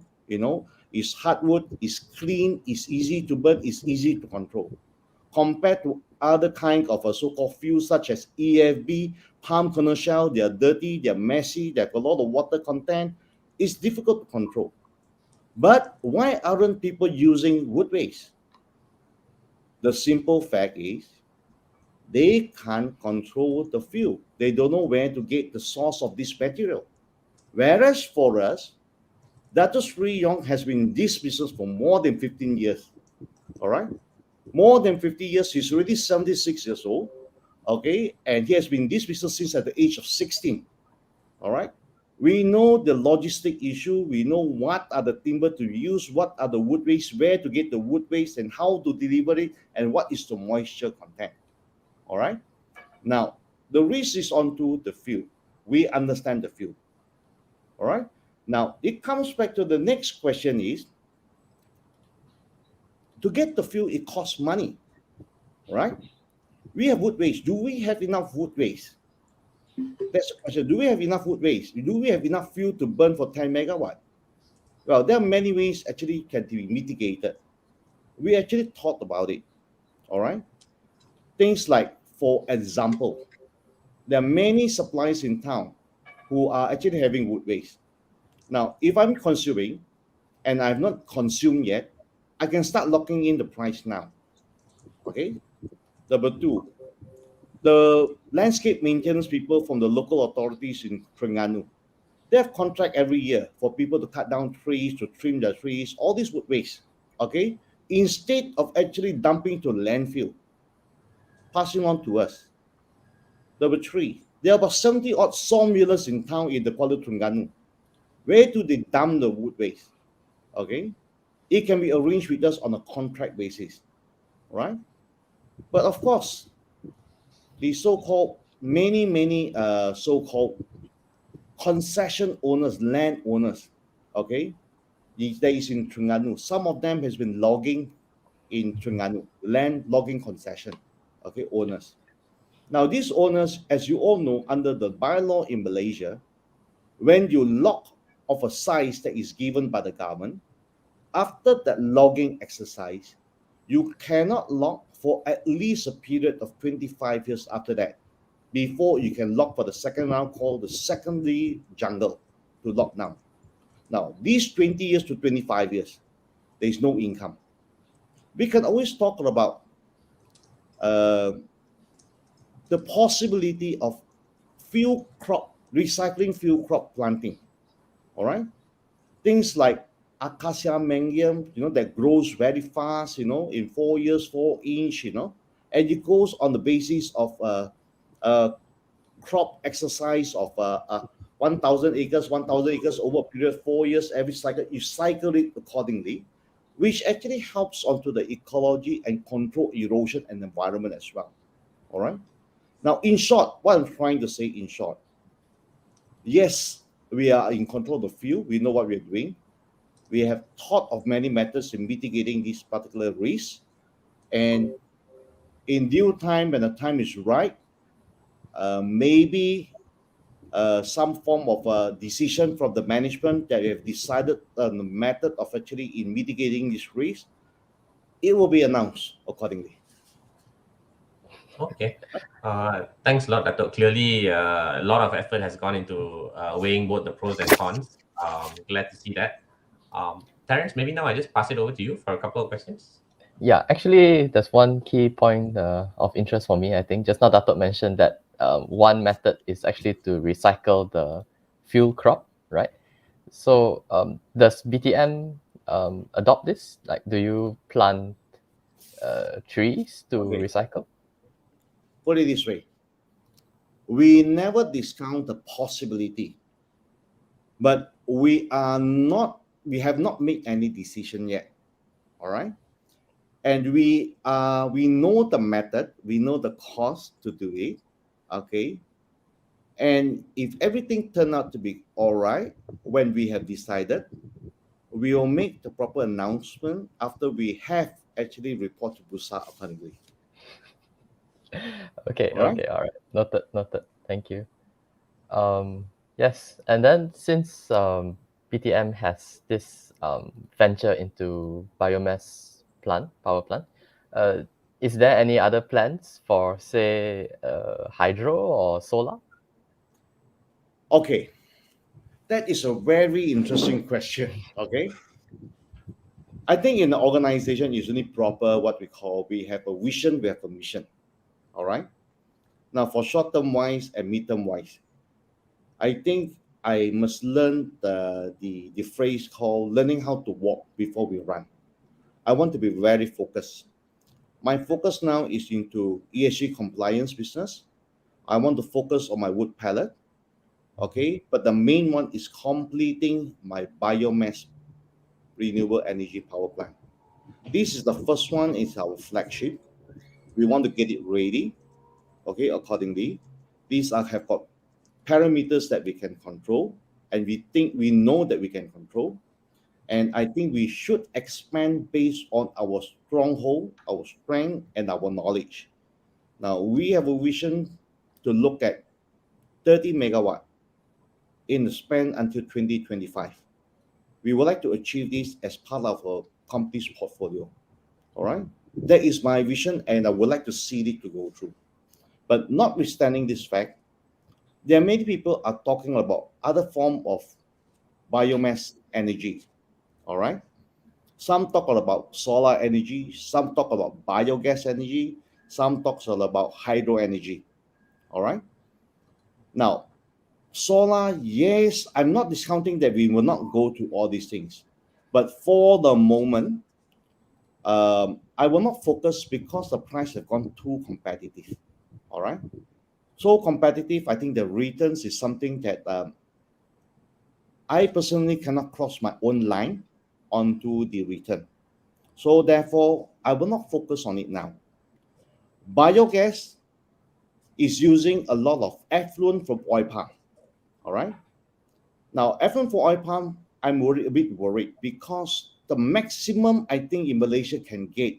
is hardwood, is clean, is easy to burn, is easy to control. Compared to other kind of so-called fuels such as EFB, palm kernel shell, they are dirty, they are messy, they have a lot of water content. It's difficult to control. But why aren't people using wood waste? The simple fact is they can't control the fuel. They don't know where to get the source of this material. Whereas for us, Dato Sri Yong has been in this business for more than 15 years. All right? More than 50 years. He's already 76 years old. Okay? And he has been in this business since at the age of 16. All right? We know the logistic issue. We know what are the timber to use, what are the wood waste, where to get the wood waste, and how to deliver it, and what is the moisture content. All right? Now, the risk is onto the fuel. We understand the fuel. All right? Now, it comes back to the next question is, to get the fuel, it costs money. All right? We have wood waste. Do we have enough wood waste? That's the question. Do we have enough wood waste? Do we have enough fuel to burn for 10 megawatt? Well, there are many ways actually can be mitigated. We actually thought about it. All right? Things like, for example, there are many suppliers in town who are actually having wood waste. Now, if I'm consuming and I've not consumed yet, I can start locking in the price now. Okay? Number two, the landscape maintenance people from the local authorities in Terengganu, they have contract every year for people to cut down trees, to trim their trees, all this wood waste. Okay? Instead of actually dumping to landfill, passing on to us. Number three, there are about 70 odd sawmillers in town in the Kuala Terengganu. Where do they dump the wood waste? Okay? It can be arranged with us on a contract basis. Right? But of course, the so-called many so-called concession owners, land owners, okay, these days in Terengganu, some of them has been logging in Terengganu, land logging concession, okay, owners. Now, these owners, as you all know, under the bylaw in Malaysia, when you log of a size that is given by the government, after that logging exercise, you cannot log for at least a period of 25 years after that, before you can log for the second round called the secondary jungle to log down. Now, these 20 years to 25 years, there is no income. We can always talk about the possibility of field crop, recycling field crop planting. All right? Things like acacia mangium, that grows very fast, in 4 years, 4 inch, and it goes on the basis of crop exercise of 1,000 acres over a period of 4 years. Every cycle, you cycle it accordingly, which actually helps onto the ecology and control erosion and environment as well. All right. Now, in short, what I'm trying to say in short, yes, we are in control of the field. We know what we're doing. We have thought of many methods in mitigating this particular risk. And in due time, when the time is right, maybe some form of a decision from the management that we have decided on the method of actually in mitigating this risk, it will be announced accordingly. Okay. Thanks a lot, Dato'. Clearly, a lot of effort has gone into weighing both the pros and cons. Glad to see that. Terence, maybe now I just pass it over to you for a couple of questions. Yeah, actually, there's one key point of interest for me. I think just now Dato' mentioned that one method is actually to recycle the fuel crop, right? So does BTM adopt this? Like, do you plant trees to Okay. recycle? Put it this way, we never discount the possibility, but we have not made any decision yet. All right. And we know the method, we know the cost to do it. Okay. And if everything turned out to be all right, when we have decided, we will make the proper announcement after we have actually report to Busa accordingly. Okay, All right. okay, all right. Noted, noted. Thank you. Yes, and then since BTM has this venture into biomass power plant, uh, is there any other plans for, say, hydro or solar? Okay. That is a very interesting question. Okay. I think in the organization, it's only proper what we have a vision, we have a mission. All right. Now, for short term wise and mid term wise, I think I must learn the phrase called learning how to walk before we run. I want to be very focused. My focus now is into ESG compliance business. I want to focus on my wood pellet. Okay. But the main one is completing my biomass renewable energy power plant. This is the first one, it's our flagship. We want to get it ready, okay, accordingly. These have got parameters that we can control, and we know that we can control. And I think we should expand based on our stronghold, our strength, and our knowledge. Now, we have a vision to look at 30 megawatt in the span until 2025. We would like to achieve this as part of our company's portfolio. All right. That is my vision, and I would like to see it to go through. But notwithstanding this fact, there are many people are talking about other form of biomass energy. All right. Some talk about solar energy, some talk about biogas energy, some talks about hydro energy. All right. Now, solar, yes, I'm not discounting that we will not go to all these things, but for the moment, I will not focus because the price have gone too competitive. All right. So competitive, I think the returns is something that I personally cannot cross my own line onto the return. So therefore, I will not focus on it now. Biogas is using a lot of effluent from oil palm. All right. Now, effluent from oil palm, I'm a bit worried because the maximum I think in Malaysia can get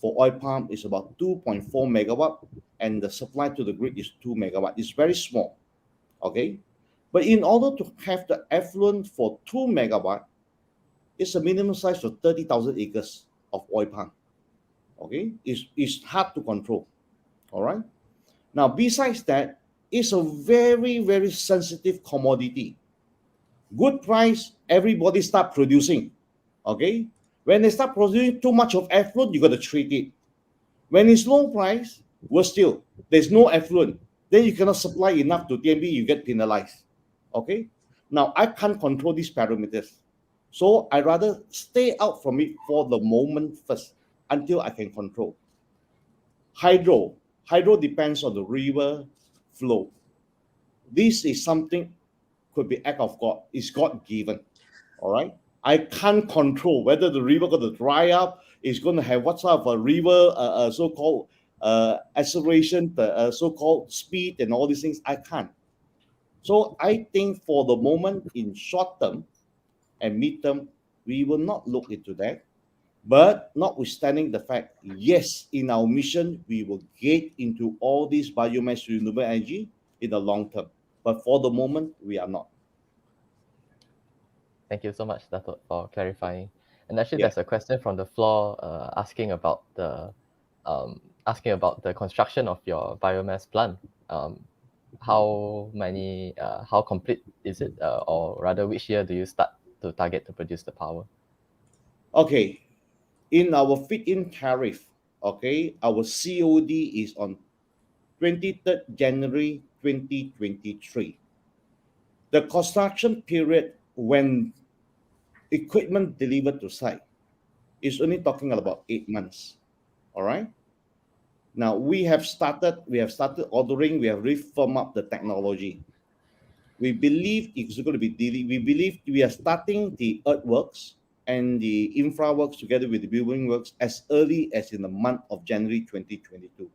for oil palm is about 2.4 megawatt, and the supply to the grid is 2 megawatt. It's very small. Okay. But in order to have the effluent for 2 megawatt, it's a minimum size of 30,000 acres of oil palm. Okay. It's hard to control. All right. Now, besides that, it's a very, very sensitive commodity. Good price, everybody start producing. Okay. When they start producing too much of effluent, you got to treat it. When it's low price, worse still, there's no effluent. Then you cannot supply enough to TMB, you get penalized. Okay. Now, I can't control these parameters. So I rather stay out from it for the moment first until I can control. Hydro depends on the river flow. This is something could be act of God. It's God given. All right. I can't control whether the river going to dry up. It's going to have what sort of a river, so-called acceleration, so-called speed, and all these things. I can't. So I think for the moment, in short term and mid term, we will not look into that. But notwithstanding the fact, yes, in our mission, we will get into all these biomass renewable energy in the long term. But for the moment, we are not. Thank you so much, Dato', for clarifying. And actually, Yeah. there's a question from the floor asking about the construction of your biomass plant. How complete is it, or rather, which year do you start to target to produce the power? Okay. In our fit-in tariff, okay, our COD is on 23rd January 2023. The construction period when equipment delivered to site is only talking about 8 months. All right. Now we have started ordering, we have reformed up the technology. We believe it's going to be we believe we are starting the earthworks and the infra works together with the building works as early as in the month of January 2022.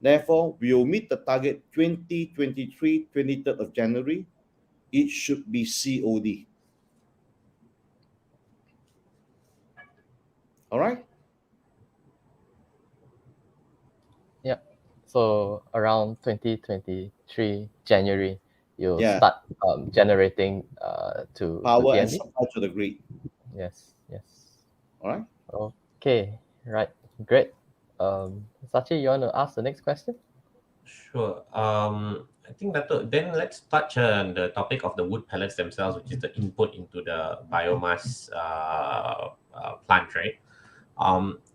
Therefore, we will meet the target 2023, 23rd of January. It should be COD. All right. Yeah. So around 2023 January, you'll Yeah. start generating to Power and TNB. supply to the grid. Yes. Yes. All right. Okay. Right. Great. Sachi, you want to ask the next question? Sure. I think that then let's touch on the topic of the wood pellets themselves, which is the input into the biomass plant, right?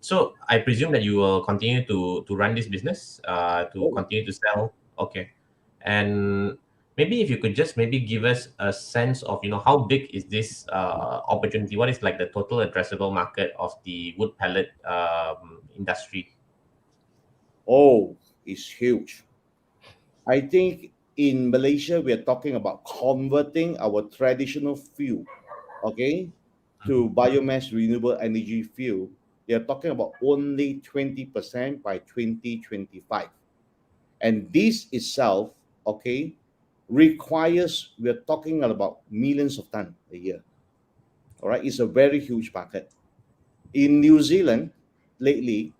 So I presume that you will continue to run this business, to continue to sell. Okay. And maybe if you could just maybe give us a sense of, how big is this opportunity? What is like the total addressable market of the wood pellet industry? Oh, it's huge. I think in Malaysia, we are talking about converting our traditional fuel, okay, to biomass renewable energy fuel. They are talking about only 20% by 2025. And this itself, okay, requires, we're talking about millions of tons a year. All right, it's a very huge market. In New Zealand, lately,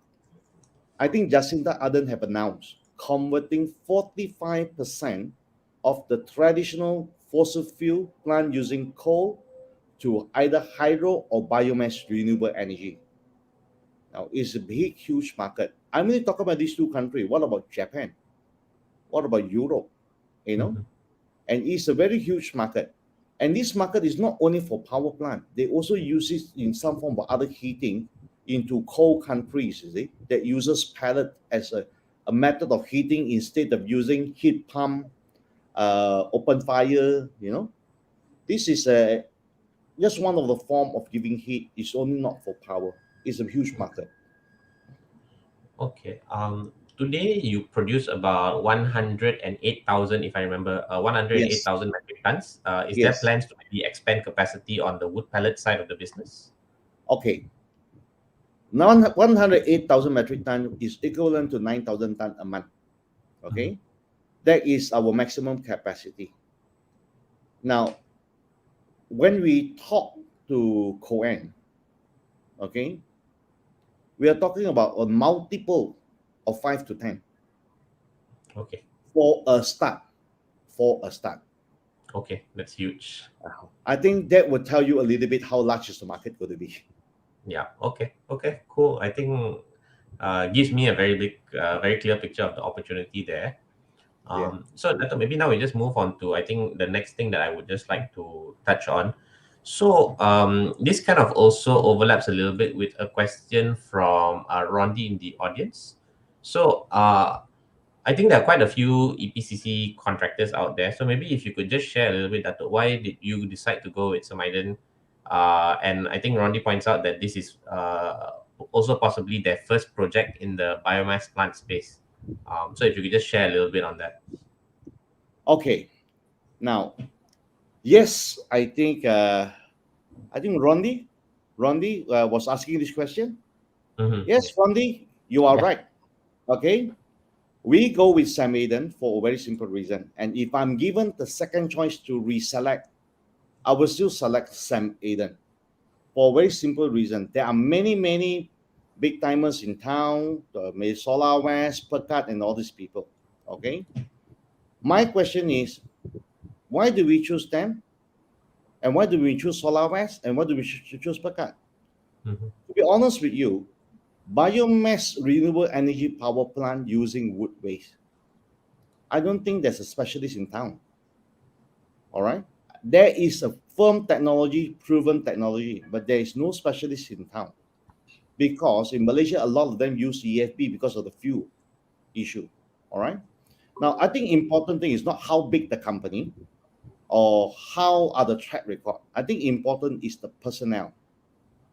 I think Jacinda Ardern have announced converting 45% of the traditional fossil fuel plant using coal to either hydro or biomass renewable energy. Now, it's a big, huge market. I'm only talking about these two countries. What about Japan? What about Europe? And it's a very huge market. And this market is not only for power plant. They also use it in some form of other heating into cold countries, you see, that uses pellet as a method of heating instead of using heat pump, open fire, This is just one of the form of giving heat. It's only not for power. It's a huge market. Okay. Today you produce about 108,000, if I remember, 108,000 metric tons. Is there Yes. plans to maybe expand capacity on the wood pellet side of the business? Okay. Now 108,000 metric ton is equivalent to 9,000 ton a month. Okay. That is our maximum capacity. Now, when we talk to Coen, okay, we are talking about a multiple of 5 to 10 Okay. for a start. Okay, that's huge. I think that would tell you a little bit how large is the market going to be. Yeah. Okay, cool. I think gives me a very clear picture of the opportunity there. So Dato', maybe now we just move on to, I think, the next thing that I would just like to touch on. So this kind of also overlaps a little bit with a question from Rondi in the audience. So I think there are quite a few EPCC contractors out there. So maybe if you could just share a little bit, Dato', why did you decide to go with Samaiden? And I think Rondi points out that this is also possibly their first project in the biomass plant space. So if you could just share a little bit on that. Okay. Now, yes, I think Rondi was asking this question. Yes, Rondi, you are right. Okay. We go with Samaiden for a very simple reason. And if I'm given the second choice to reselect, I will still select Samaiden for a very simple reason. There are many big timers in town, Solar West, Pekat, and all these people. Okay. My question is, why do we choose them? And why do we choose Solar West? And why do we choose Pekat? To be honest with you, biomass renewable energy power plant using wood waste, I don't think there's a specialist in town. All right. There is a firm technology, proven technology, but there is no specialist in town. Because in Malaysia, a lot of them use EFB because of the fuel issue. All right. Now, I think important thing is not how big the company or how are the track record. I think important is the personnel.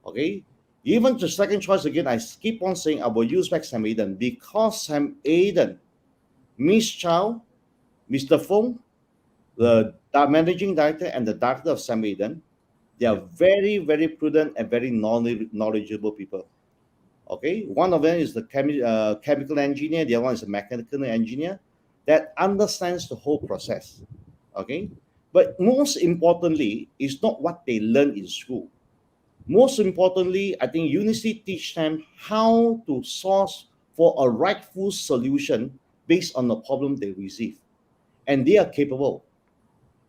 Okay. Even the second choice again, I keep on saying I will use back Sam Aiden because Sam Aiden, Miss Chow, Mr. Fong, the managing director and the director of Sam Aiden, they are very, very prudent and very knowledgeable people. Okay, one of them is the chemical engineer, the other one is a mechanical engineer that understands the whole process. Okay, but most importantly, it's not what they learn in school. Most importantly, I think university teach them how to source for a rightful solution based on the problem they receive, and they are capable.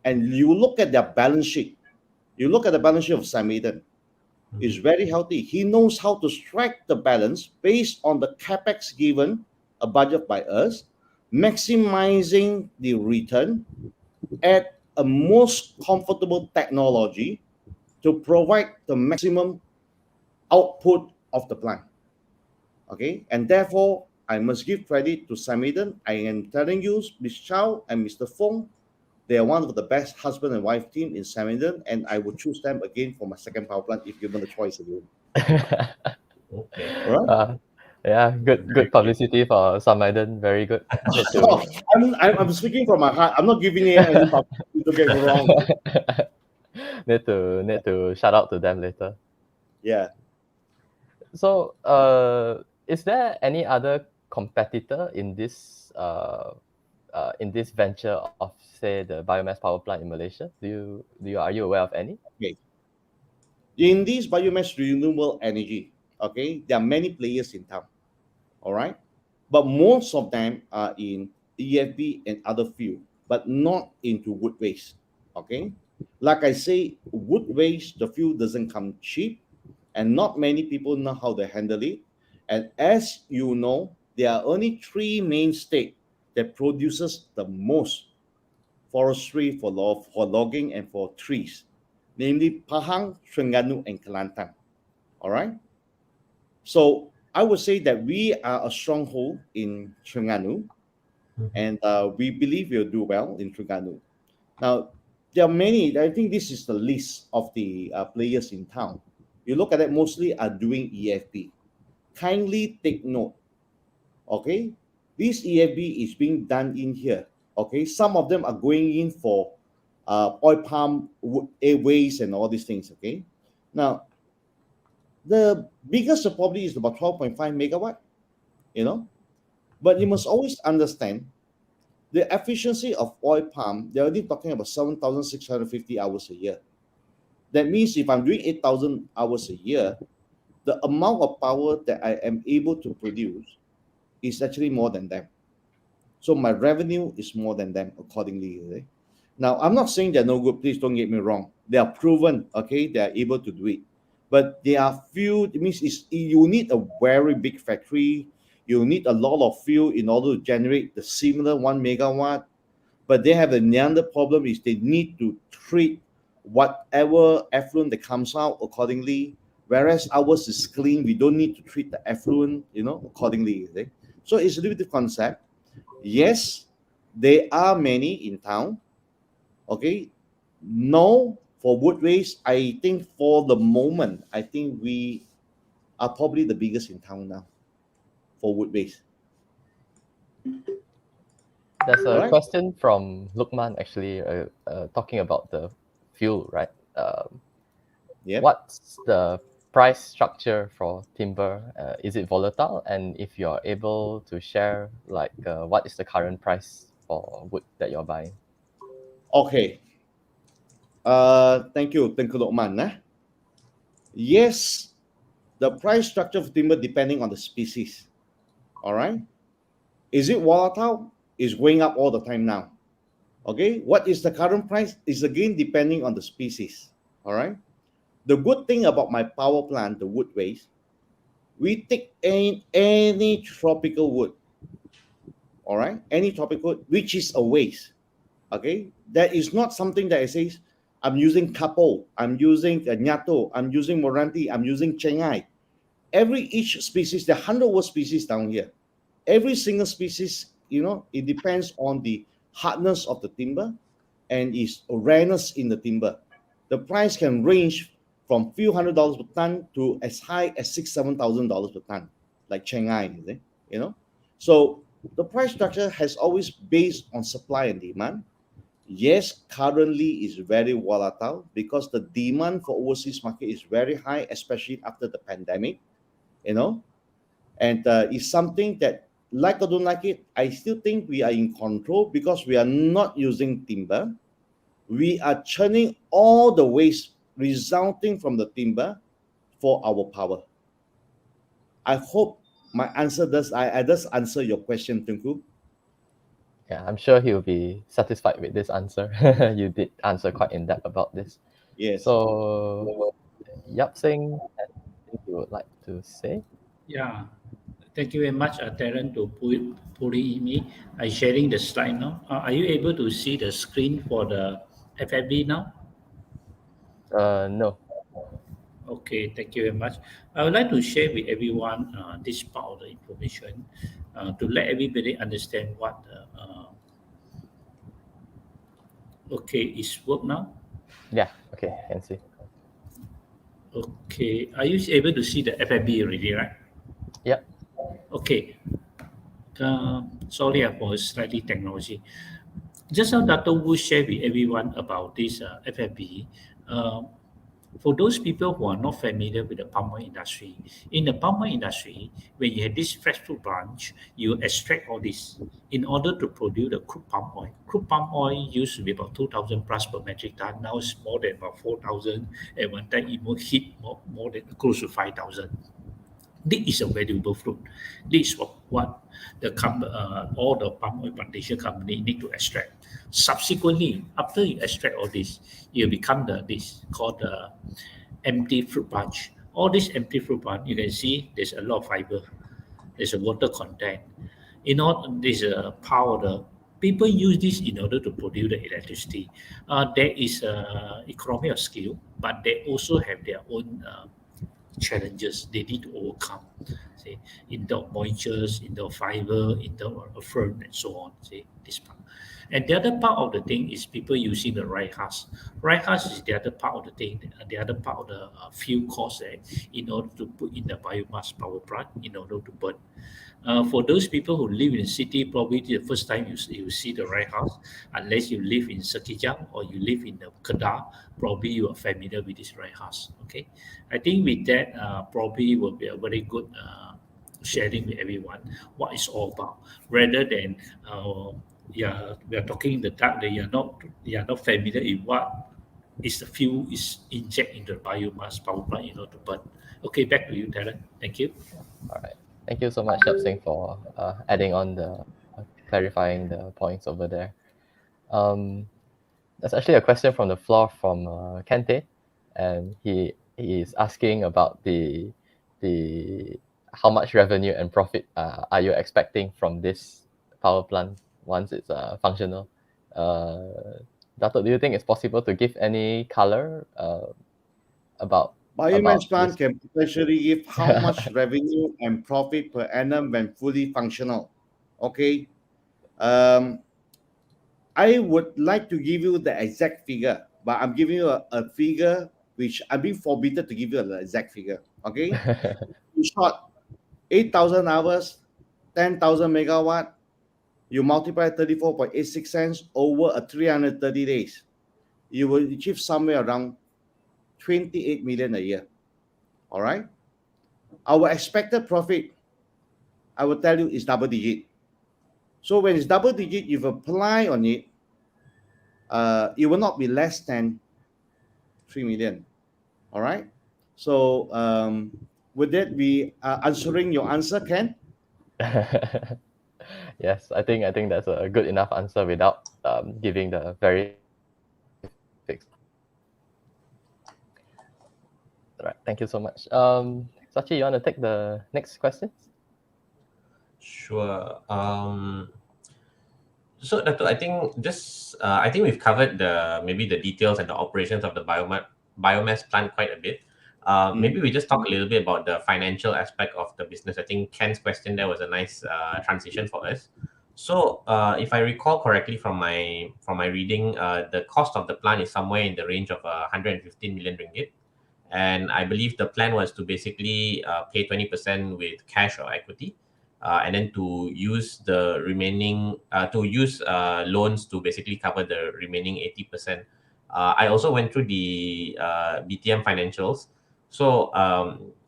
And you look at their balance sheet. You look at the balance sheet of Sam Aiden. Is very healthy. He knows how to strike the balance based on the capex given, a budget by us, maximizing the return at a most comfortable technology to provide the maximum output of the plant. Okay, and therefore I must give credit to Sam Aiden. I am telling you, Ms. Chow and Mr. Fong, they are one of the best husband and wife team in Sam Aiden, and I would choose them again for my second power plant if given the choice again. Okay. Right? Yeah, good publicity for Sam Aiden. Very good. Need to, I'm speaking from my heart. I'm not giving you any publicity, don't get me wrong. need to shout out to them later. Yeah. So, is there any other competitor in this venture of, say, the biomass power plant in Malaysia? Are you aware of any? Okay. In this biomass renewable energy, okay, there are many players in town. All right, but most of them are in EFB and other field, but not into wood waste. Okay, like I say, wood waste, the fuel doesn't come cheap, and not many people know how to handle it. And as you know, there are only three main states that produces the most forestry for logging and for trees, namely Pahang, Terengganu, and Kelantan. All right. So I would say that we are a stronghold in Terengganu, and we believe we'll do well in Terengganu. Now, there are many. I think this is the list of the players in town. You look at it, mostly are doing EFB. Kindly take note. Okay, this EFB is being done in here. Okay, some of them are going in for oil palm waste and all these things. Okay, now the biggest probably is about 12.5 megawatt. But you must always understand the efficiency of oil palm. They're only talking about 7,650 hours a year. That means if I'm doing 8,000 hours a year, the amount of power that I am able to produce is actually more than them. So my revenue is more than them accordingly. Okay? Now, I'm not saying they're no good. Please don't get me wrong. They are proven, okay? They are able to do it. But there are few, it means you need a very big factory. You need a lot of fuel in order to generate the similar 1 megawatt. But they have another problem is they need to treat whatever effluent that comes out accordingly. Whereas ours is clean, we don't need to treat the effluent, accordingly. Okay? So it's a little bit concept. Yes, there are many in town. Okay, no, for wood waste, I think for the moment, I think we are probably the biggest in town now for wood waste. There's a Alright. question from Lukman actually talking about the fuel, right? Yep. What's the price structure for timber? Is it volatile? And if you're able to share, like, what is the current price for wood that you're buying? Okay. Thank you, Lukman. Yes, the price structure of timber depending on the species. All right. Is it volatile? It's going up all the time now. Okay. What is the current price? Is again depending on the species. All right. The good thing about my power plant, the wood waste, we take any tropical wood. All right. Any tropical wood, which is a waste. Okay. That is not something that I say, I'm using Kapo, I'm using Nyato, I'm using Moranti, I'm using Chengai. Each species, there are 100 species down here. Every single species it depends on the hardness of the timber and its rareness in the timber. The price can range from few $100s per ton to as high as $6,000-7,000 per ton, like Shanghai, So the price structure has always based on supply and demand. Yes, currently is very volatile because the demand for overseas market is very high, especially after the pandemic, and it's something that, like or don't like it, I still think we are in control because we are not using timber. We are churning all the waste resulting from the timber for our power. I hope my answer does answer your question, Tunku. Yeah, I'm sure he'll be satisfied with this answer. You did answer quite in depth about this. Yes. So, Yap Singh, anything you would like to say? Yeah. Thank you very much, Darren, to pulling me. I'm sharing the slide now. Are you able to see the screen for the FFB now? No. Okay, thank you very much. I would like to share with everyone this part of the information to let everybody understand what okay, is work now. Yeah, okay, can see. Okay, are you able to see the FFB already, right? Yep. Okay. Sorry for slightly technology. Just now, Dr. Wu shared with everyone about this FFB. For those people who are not familiar with the palm oil industry, in the palm oil industry, when you have this fresh fruit branch, you extract all this in order to produce the crude palm oil. Crude palm oil used to be about 2,000 plus per metric ton. Now it's more than about 4,000. At one time, it will hit more than close to 5,000. This is a valuable fruit. This is what the all the palm oil plantation company need to extract. Subsequently, after you extract all this, you become this called the empty fruit bunch. All this empty fruit bunch, you can see there's a lot of fiber. There's a water content. This power. People use this in order to produce the electricity. There is economy of scale, but they also have their own challenges they need to overcome. Say, in the moistures, in the fiber, in the fern, and so on. Say this part. And the other part of the thing is people using the rye husk. Rye husk is the other part of the thing, the other part of the fuel cost in order to put in the biomass power plant in order to burn. For those people who live in the city, probably the first time you see the rye husk, unless you live in Sekijang or you live in the Kedah, probably you are familiar with this rye husk. Okay, I think with that, probably will be a very good sharing with everyone what it's all about, rather than we are talking in the dark that you are not familiar with what is the fuel is inject into the biomass power plant in order to burn. Okay, back to you, Darren. Thank you. All right. Thank you so much, Yap Singh, for adding on clarifying the points over there. There's actually a question from the floor from Kente, and he is asking about the how much revenue and profit are you expecting from this power plant once it's functional. Dato, do you think it's possible to give any color about Biomass plant can potentially give how much revenue and profit per annum when fully functional? Okay. I would like to give you the exact figure, but I'm giving you a figure which I'm being forbidden to give you the exact figure. Okay. In short, 8,000 hours, 10,000 megawatt, you multiply 34.86 cents over a 330 days, you will achieve somewhere around 28 million a year. All right. Our expected profit, I will tell you, is double digit. So when it's double digit, you've applied on it, it will not be less than 3 million. All right. So would that be answering your answer, Ken? Yes, I think that's a good enough answer without giving the very fixed. All right, thank you so much. Sachi, you want to take the next question? Sure. So, Dato, I think we've covered maybe the details and the operations of the biomass plant quite a bit. Maybe we just talk a little bit about the financial aspect of the business. I think Ken's question there was a nice transition for us. So, if I recall correctly from my reading, the cost of the plant is somewhere in the range of 115 million ringgit, and I believe the plan was to basically pay 20% with cash or equity, and then to use the remaining loans to basically cover the remaining 80%. I also went through the BTM financials. So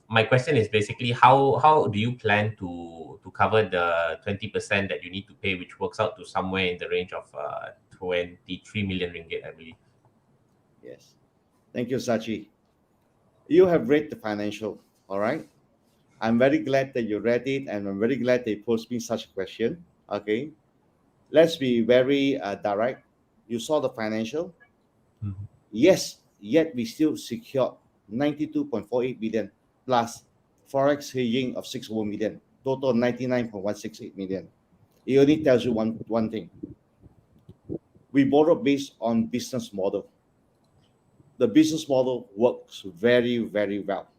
my question is basically how do you plan to cover the 20% that you need to pay, which works out to somewhere in the range of 23 million ringgit, I believe. Yes. Thank you, Sachi. You have read the financial, all right? I'm very glad that you read it, and I'm very glad they posed me such a question. Okay, let's be very direct. You saw the financial. Mhm. Yes, yet we still secured 92.48 billion plus forex hedging of 6 million, total 99.168 million. It only tells you one thing. We borrow based on business model. The business model works very, very well.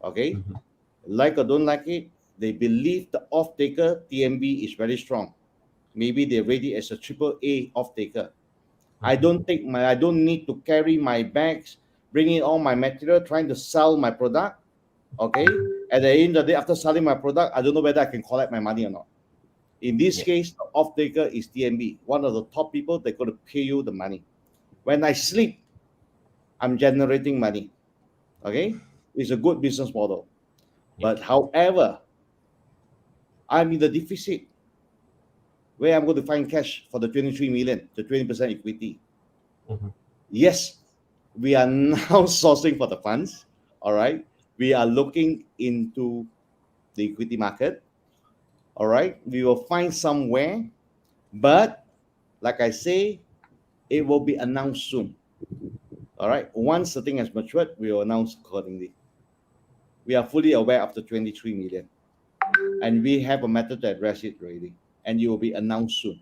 Okay, Mhm. like or don't like it, they believe the off-taker TMB is very strong. Maybe they rate it as a triple A off-taker. I don't need to carry my bags, bringing all my material, trying to sell my product. Okay. At the end of the day, after selling my product, I don't know whether I can collect my money or not. In this Yeah. case, the off-taker is TMB, one of the top people. They're going to pay you the money. When I sleep, I'm generating money. Okay. It's a good business model. Yeah. But however, I'm in the deficit. Where I'm going to find cash for the 23 million, the 20% equity. Mhm. Yes, we are now sourcing for the funds. All right. We are looking into the equity market. All right. We will find somewhere, but like I say, it will be announced soon. All right. Once the thing has matured, we will announce accordingly. We are fully aware of the 23 million, and we have a method to address it already, and it will be announced soon.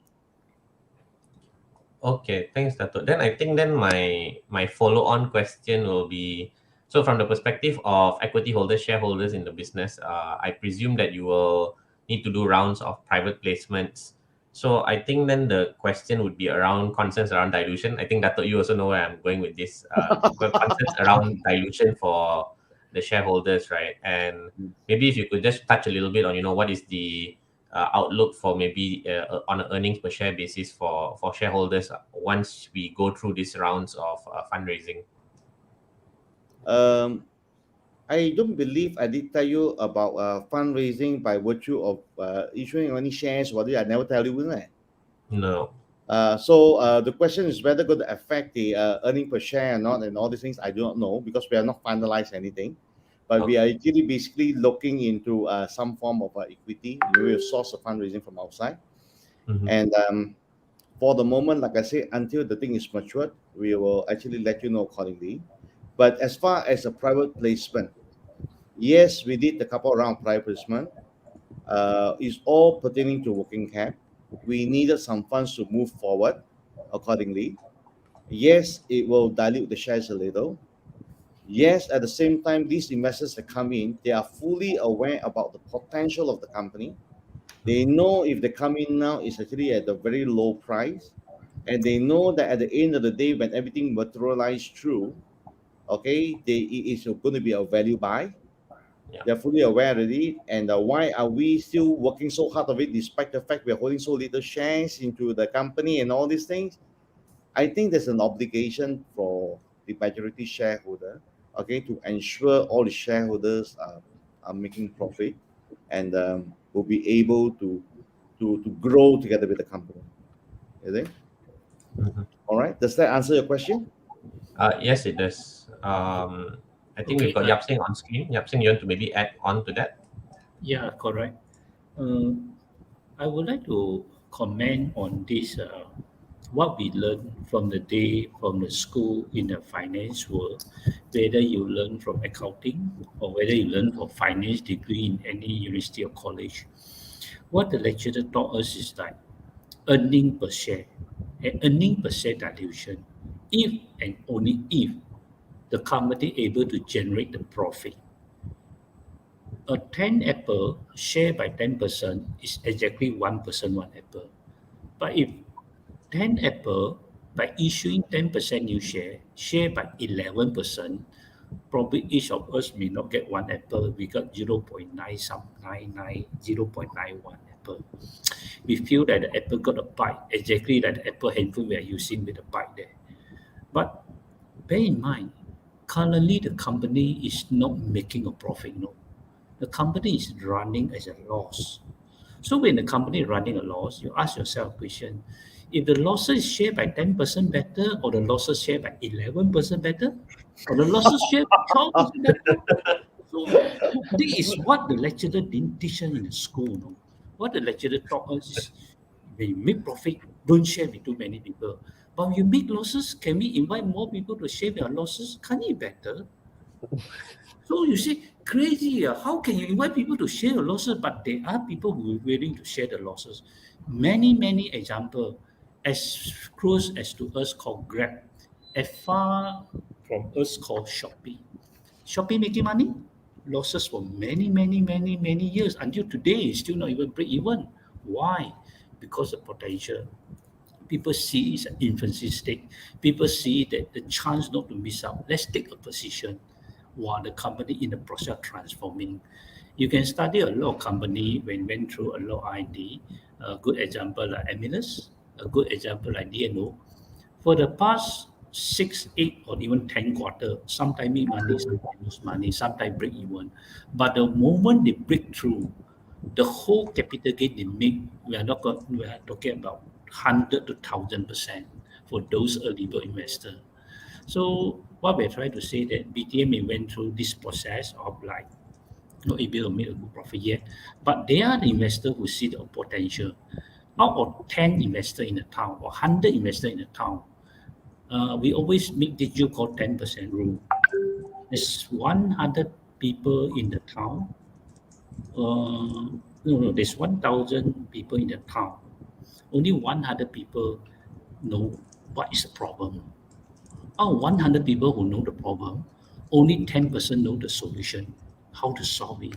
Okay, thanks, Dato. Then I think then my follow-on question will be, so from the perspective of equity holders, shareholders in the business, I presume that you will need to do rounds of private placements. So I think then the question would be around concerns around dilution. I think Dato, you also know where I'm going with this. Concerns around dilution for the shareholders, right? And maybe if you could just touch a little bit on, what is the outlook for maybe on an earnings per share basis for shareholders once we go through these rounds of fundraising. Um, I don't believe I did tell you about fundraising by virtue of issuing any shares. What did I never tell you, isn't it? No. So the question is whether going to affect the earning per share or not, and all these things I do not know because we have not finalized anything. But we are Okay. actually basically looking into some form of equity. We will source of fundraising from outside, Mhm. and for the moment, like I say, until the thing is matured, we will actually let you know accordingly. But as far as a private placement, yes, we did a couple around private placement. It's all pertaining to working cap. We needed some funds to move forward accordingly. Yes, it will dilute the shares a little. Yes, at the same time, these investors that come in, they are fully aware about the potential of the company. They know if they come in now, it's actually at a very low price. And they know that at the end of the day, when everything materializes through, okay, it is going to be a value buy. Yeah. They're fully aware of it. And why are we still working so hard of it, despite the fact we're holding so little shares into the company and all these things? I think there's an obligation for the majority shareholder, okay, to ensure all the shareholders are making profit and will be able to grow together with the company. Is it? Mhm. All right. Does that answer your question? Yes, it does. I think we've Okay. got Yap Sing on screen. Yap Sing, you want to maybe add on to that? Yeah, correct. Uh, I would like to comment on this. What we learn from the day from the school in the finance world, whether you learn from accounting or whether you learn from finance degree in any university or college. What the lecturer taught us is that earning per share and earning per share dilution, if and only if the company able to generate the profit. a 10 apple shared by 10% is exactly 1% 1 apple. But if 10 apple by issuing 10% new share by 11%, probably each of us may not get 1 apple. We got 0.9 some 99, 0.91 apple. We feel that the apple got a bite, exactly like the apple handful we are using with a bite there. But bear in mind, currently the company is not making a profit. No, the company is running as a loss. So when the company is running a loss, you ask yourself a question: if the losses shared by 10% better, or the losses shared by 11% better, or the losses shared by 12% better? So this is what the lecturer didn't teach us in the school. No? What the lecturer taught us is when you make profit, don't share with too many people. But when you make losses, can we invite more people to share their losses? Can't it better? So you see, crazy. How can you invite people to share the losses, but there are people who are willing to share the losses? Many examples, as close as to us called Grab, as far from us called Shopee. Shopee making money, losses for many years until today, it's still not even break even. Why? Because of potential. People see it's an infancy state. People see that the chance not to miss out. Let's take a position while the company in the process of transforming. You can study a lot of company when went through a lot of ID. A good example like Emilus, a good example like DNO. For the past 6, 8, or even 10 quarter, sometimes make money, sometimes lose money, sometimes break even. But the moment they break through, the whole capital gain they make, we are talking about 100 to 1,000% for those early bird investors. So what we're trying to say that BTM went through this process of like not able to make a good profit yet, but they are the investors who see the potential. Out of 10 investors in the town or 100 investors in the town, we always make this you call 10% rule. There's 100 people in the town. There's 1,000 people in the town. Only 100 people know what is the problem. Out of 100 people who know the problem, only 10% know the solution, how to solve it.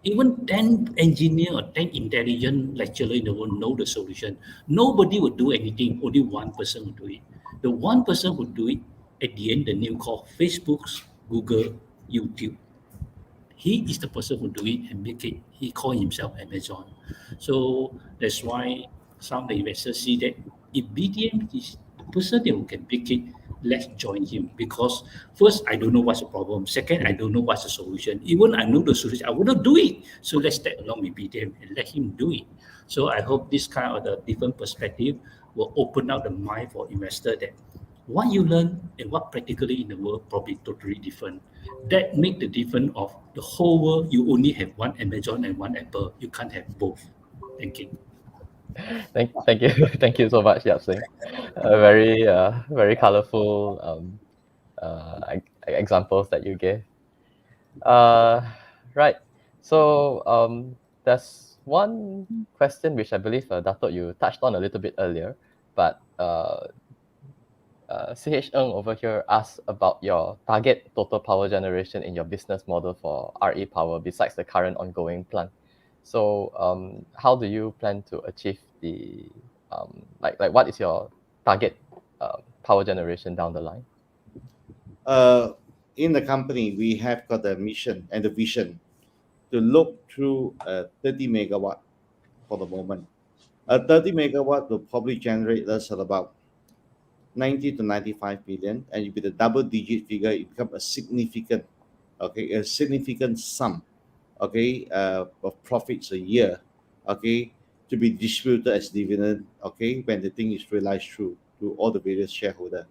Even 10 engineer or 10 intelligent lecturer in the world know the solution. Nobody would do anything, only one person would do it. The one person who do it, at the end, the name called Facebook, Google, YouTube. He is the person who do it and make it. He call himself Amazon. So that's why some of the investors see that if BTM is the person that who can make it, let's join him. Because first, I don't know what's the problem. Second, I don't know what's the solution. Even I know the solution, I will not do it. So let's tag along with BTM and let him do it. So I hope this kind of the different perspective will open up the mind for investor that what you learn and what practically in the world probably totally different. That make the difference of the whole world. You only have one Amazon and one Apple. You can't have both. Thank you. Thank you, thank you so much, Yap Sing. Very colorful examples that you gave. Right. So there's one question which I believe Dato' you touched on a little bit earlier, but CH Ng over here asked about your target total power generation in your business model for RE power besides the current ongoing plant. So how do you plan to achieve the like what is your target power generation down the line? In the company, we have got the mission and the vision to look through 30 megawatt for the moment. 30 megawatt will probably generate us at about 90 to 95 million, and with a double-digit figure, it becomes a significant sum, of profits a year, to be distributed as dividend, when the thing is realized through to all the various shareholders.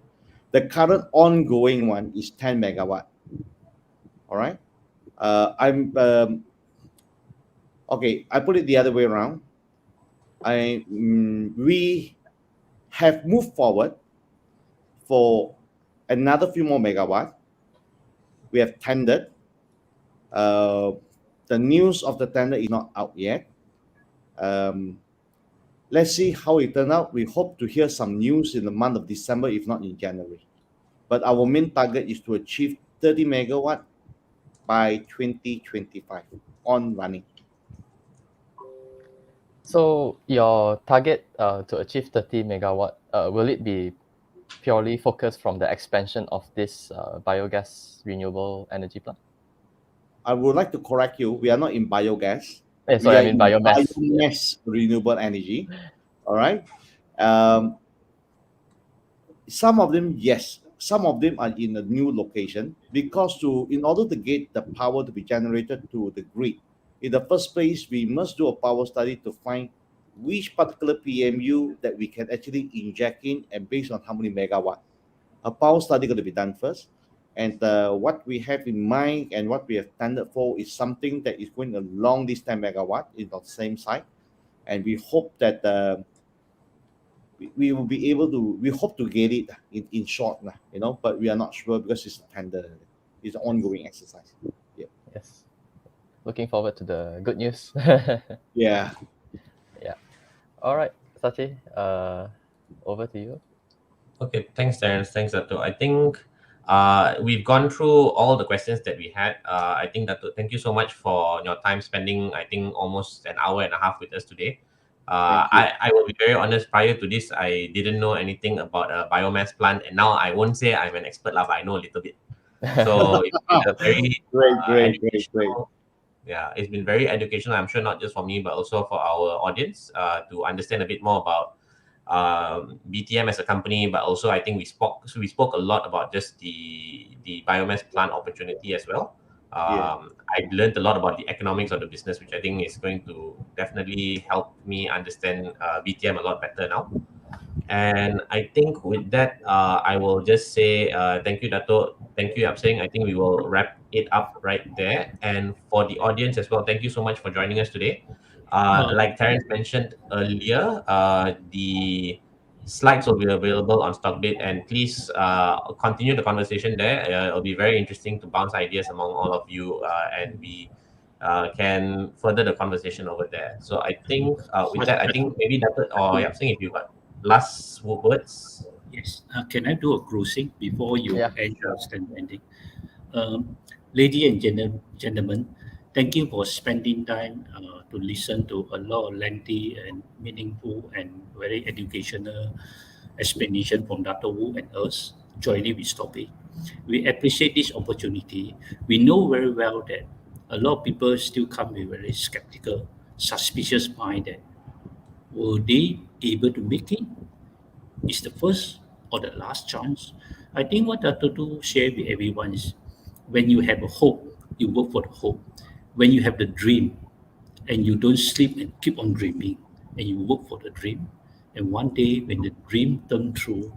The current ongoing one is 10 megawatt. All right. I put it the other way around. We have moved forward for another few more megawatt. We have tendered. The news of the tender is not out yet. Let's see how it turns out. We hope to hear some news in the month of December, if not in January. But our main target is to achieve 30 megawatt by 2025. on running. So your target to achieve 30 megawatt, will it be purely focused from the expansion of this biogas renewable energy plant? I would like to correct you. We are not in biogas. Sorry, We I are mean in biomass. biomass renewable energy. All right. Some of them, yes. Some of them are in a new location because in order to get the power to be generated to the grid, in the first place, we must do a power study to find which particular PMU that we can actually inject in and based on how many megawatt. A power study going to be done first. And what we have in mind and what we have tendered for is something that is going along this 10 megawatt in the same site. And we hope that we will be able to, we hope to get it in short, but we are not sure because it's a tender, it's an ongoing exercise. Yeah. Yes. Looking forward to the good news. Yeah. Yeah. All right, Sachi, over to you. Okay, thanks, Terence. Thanks, Dato. I think we've gone through all the questions that we had. I think, Dato, thank you so much for your time spending, I think, almost an hour and a half with us today. Thank you. I will be very honest, prior to this, I didn't know anything about a biomass plant. And now I won't say I'm an expert, but I know a little bit. So it's been a very Great. educational. Yeah, it's been very educational. I'm sure not just for me, but also for our audience to understand a bit more about BTM as a company. But also, I think we spoke a lot about just the biomass plant opportunity as well. Yeah. I learned a lot about the economics of the business, which I think is going to definitely help me understand BTM a lot better now. And I think with that, I will just say thank you, Dato. Thank you, Yapsing. I think we will wrap it up right there. And for the audience as well, thank you so much for joining us today. Like Terence mentioned earlier, the slides will be available on Stockbit, and please continue the conversation there. It'll be very interesting to bounce ideas among all of you, and we can further the conversation over there. So I think with that, I think maybe Dato or Yapsing, if you got last words. Yes. Can I do a closing before you Yeah, end your ending? Ladies and gentlemen, thank you for spending time to listen to a lot of lengthy and meaningful and very educational explanation from Dr. Wu and us jointly with Stoppy. We appreciate this opportunity. We know very well that a lot of people still come with very skeptical, suspicious mind that were they able to make it? Is the first or the last chance? I think what Dr. Du share with everyone is when you have a hope, you work for the hope. When you have the dream and you don't sleep and keep on dreaming and you work for the dream, and one day when the dream turns true,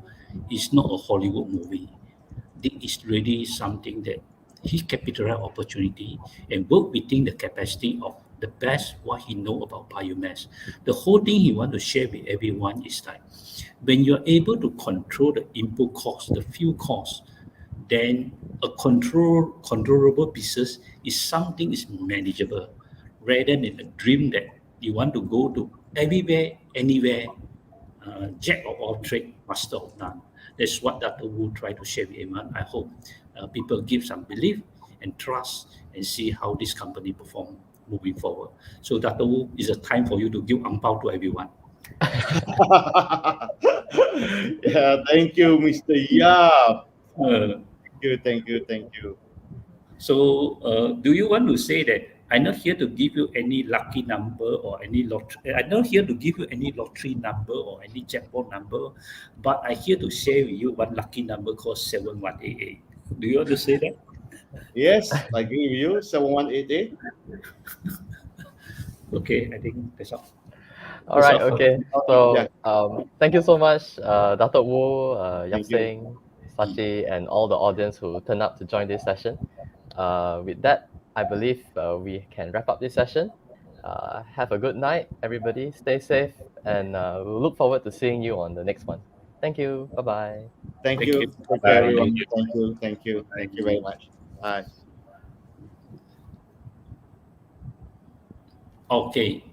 it's not a Hollywood movie. This is really something that he capitalized opportunity and work within the capacity of the best what he know about biomass. The whole thing he want to share with everyone is that when you're able to control the input cost, the fuel cost, then a controllable business is something is manageable rather than a dream that you want to go to everywhere, anywhere, jack of all trade, master of none. That's what Dr. Wu tried to share with everyone. I hope people give some belief and trust and see how this company perform moving forward. So Dr. Wu, it's a time for you to give angpao to everyone. Yeah, thank you, Mr. Yap. Uh, Thank you. So, do you want to say that I'm not here to give you any lucky number or any lottery? I'm not here to give you any lottery number or any jackpot number, but I'm here to share with you one lucky number called 7188. Do you want to say that? Yes, I agree with you. 7188. Okay, I think that's all. all right, all. okay. Yeah. So thank you so much, Dato Wu, Yap Thank you. Sing, Sachi, and all the audience who turned up to join this session. With that, I believe we can wrap up this session. Have a good night, everybody. Stay safe, and we'll look forward to seeing you on the next one. Thank you. Bye-bye. Thank Thank you. you. Take care, Bye. everyone. Thank you very much. Bye. Okay.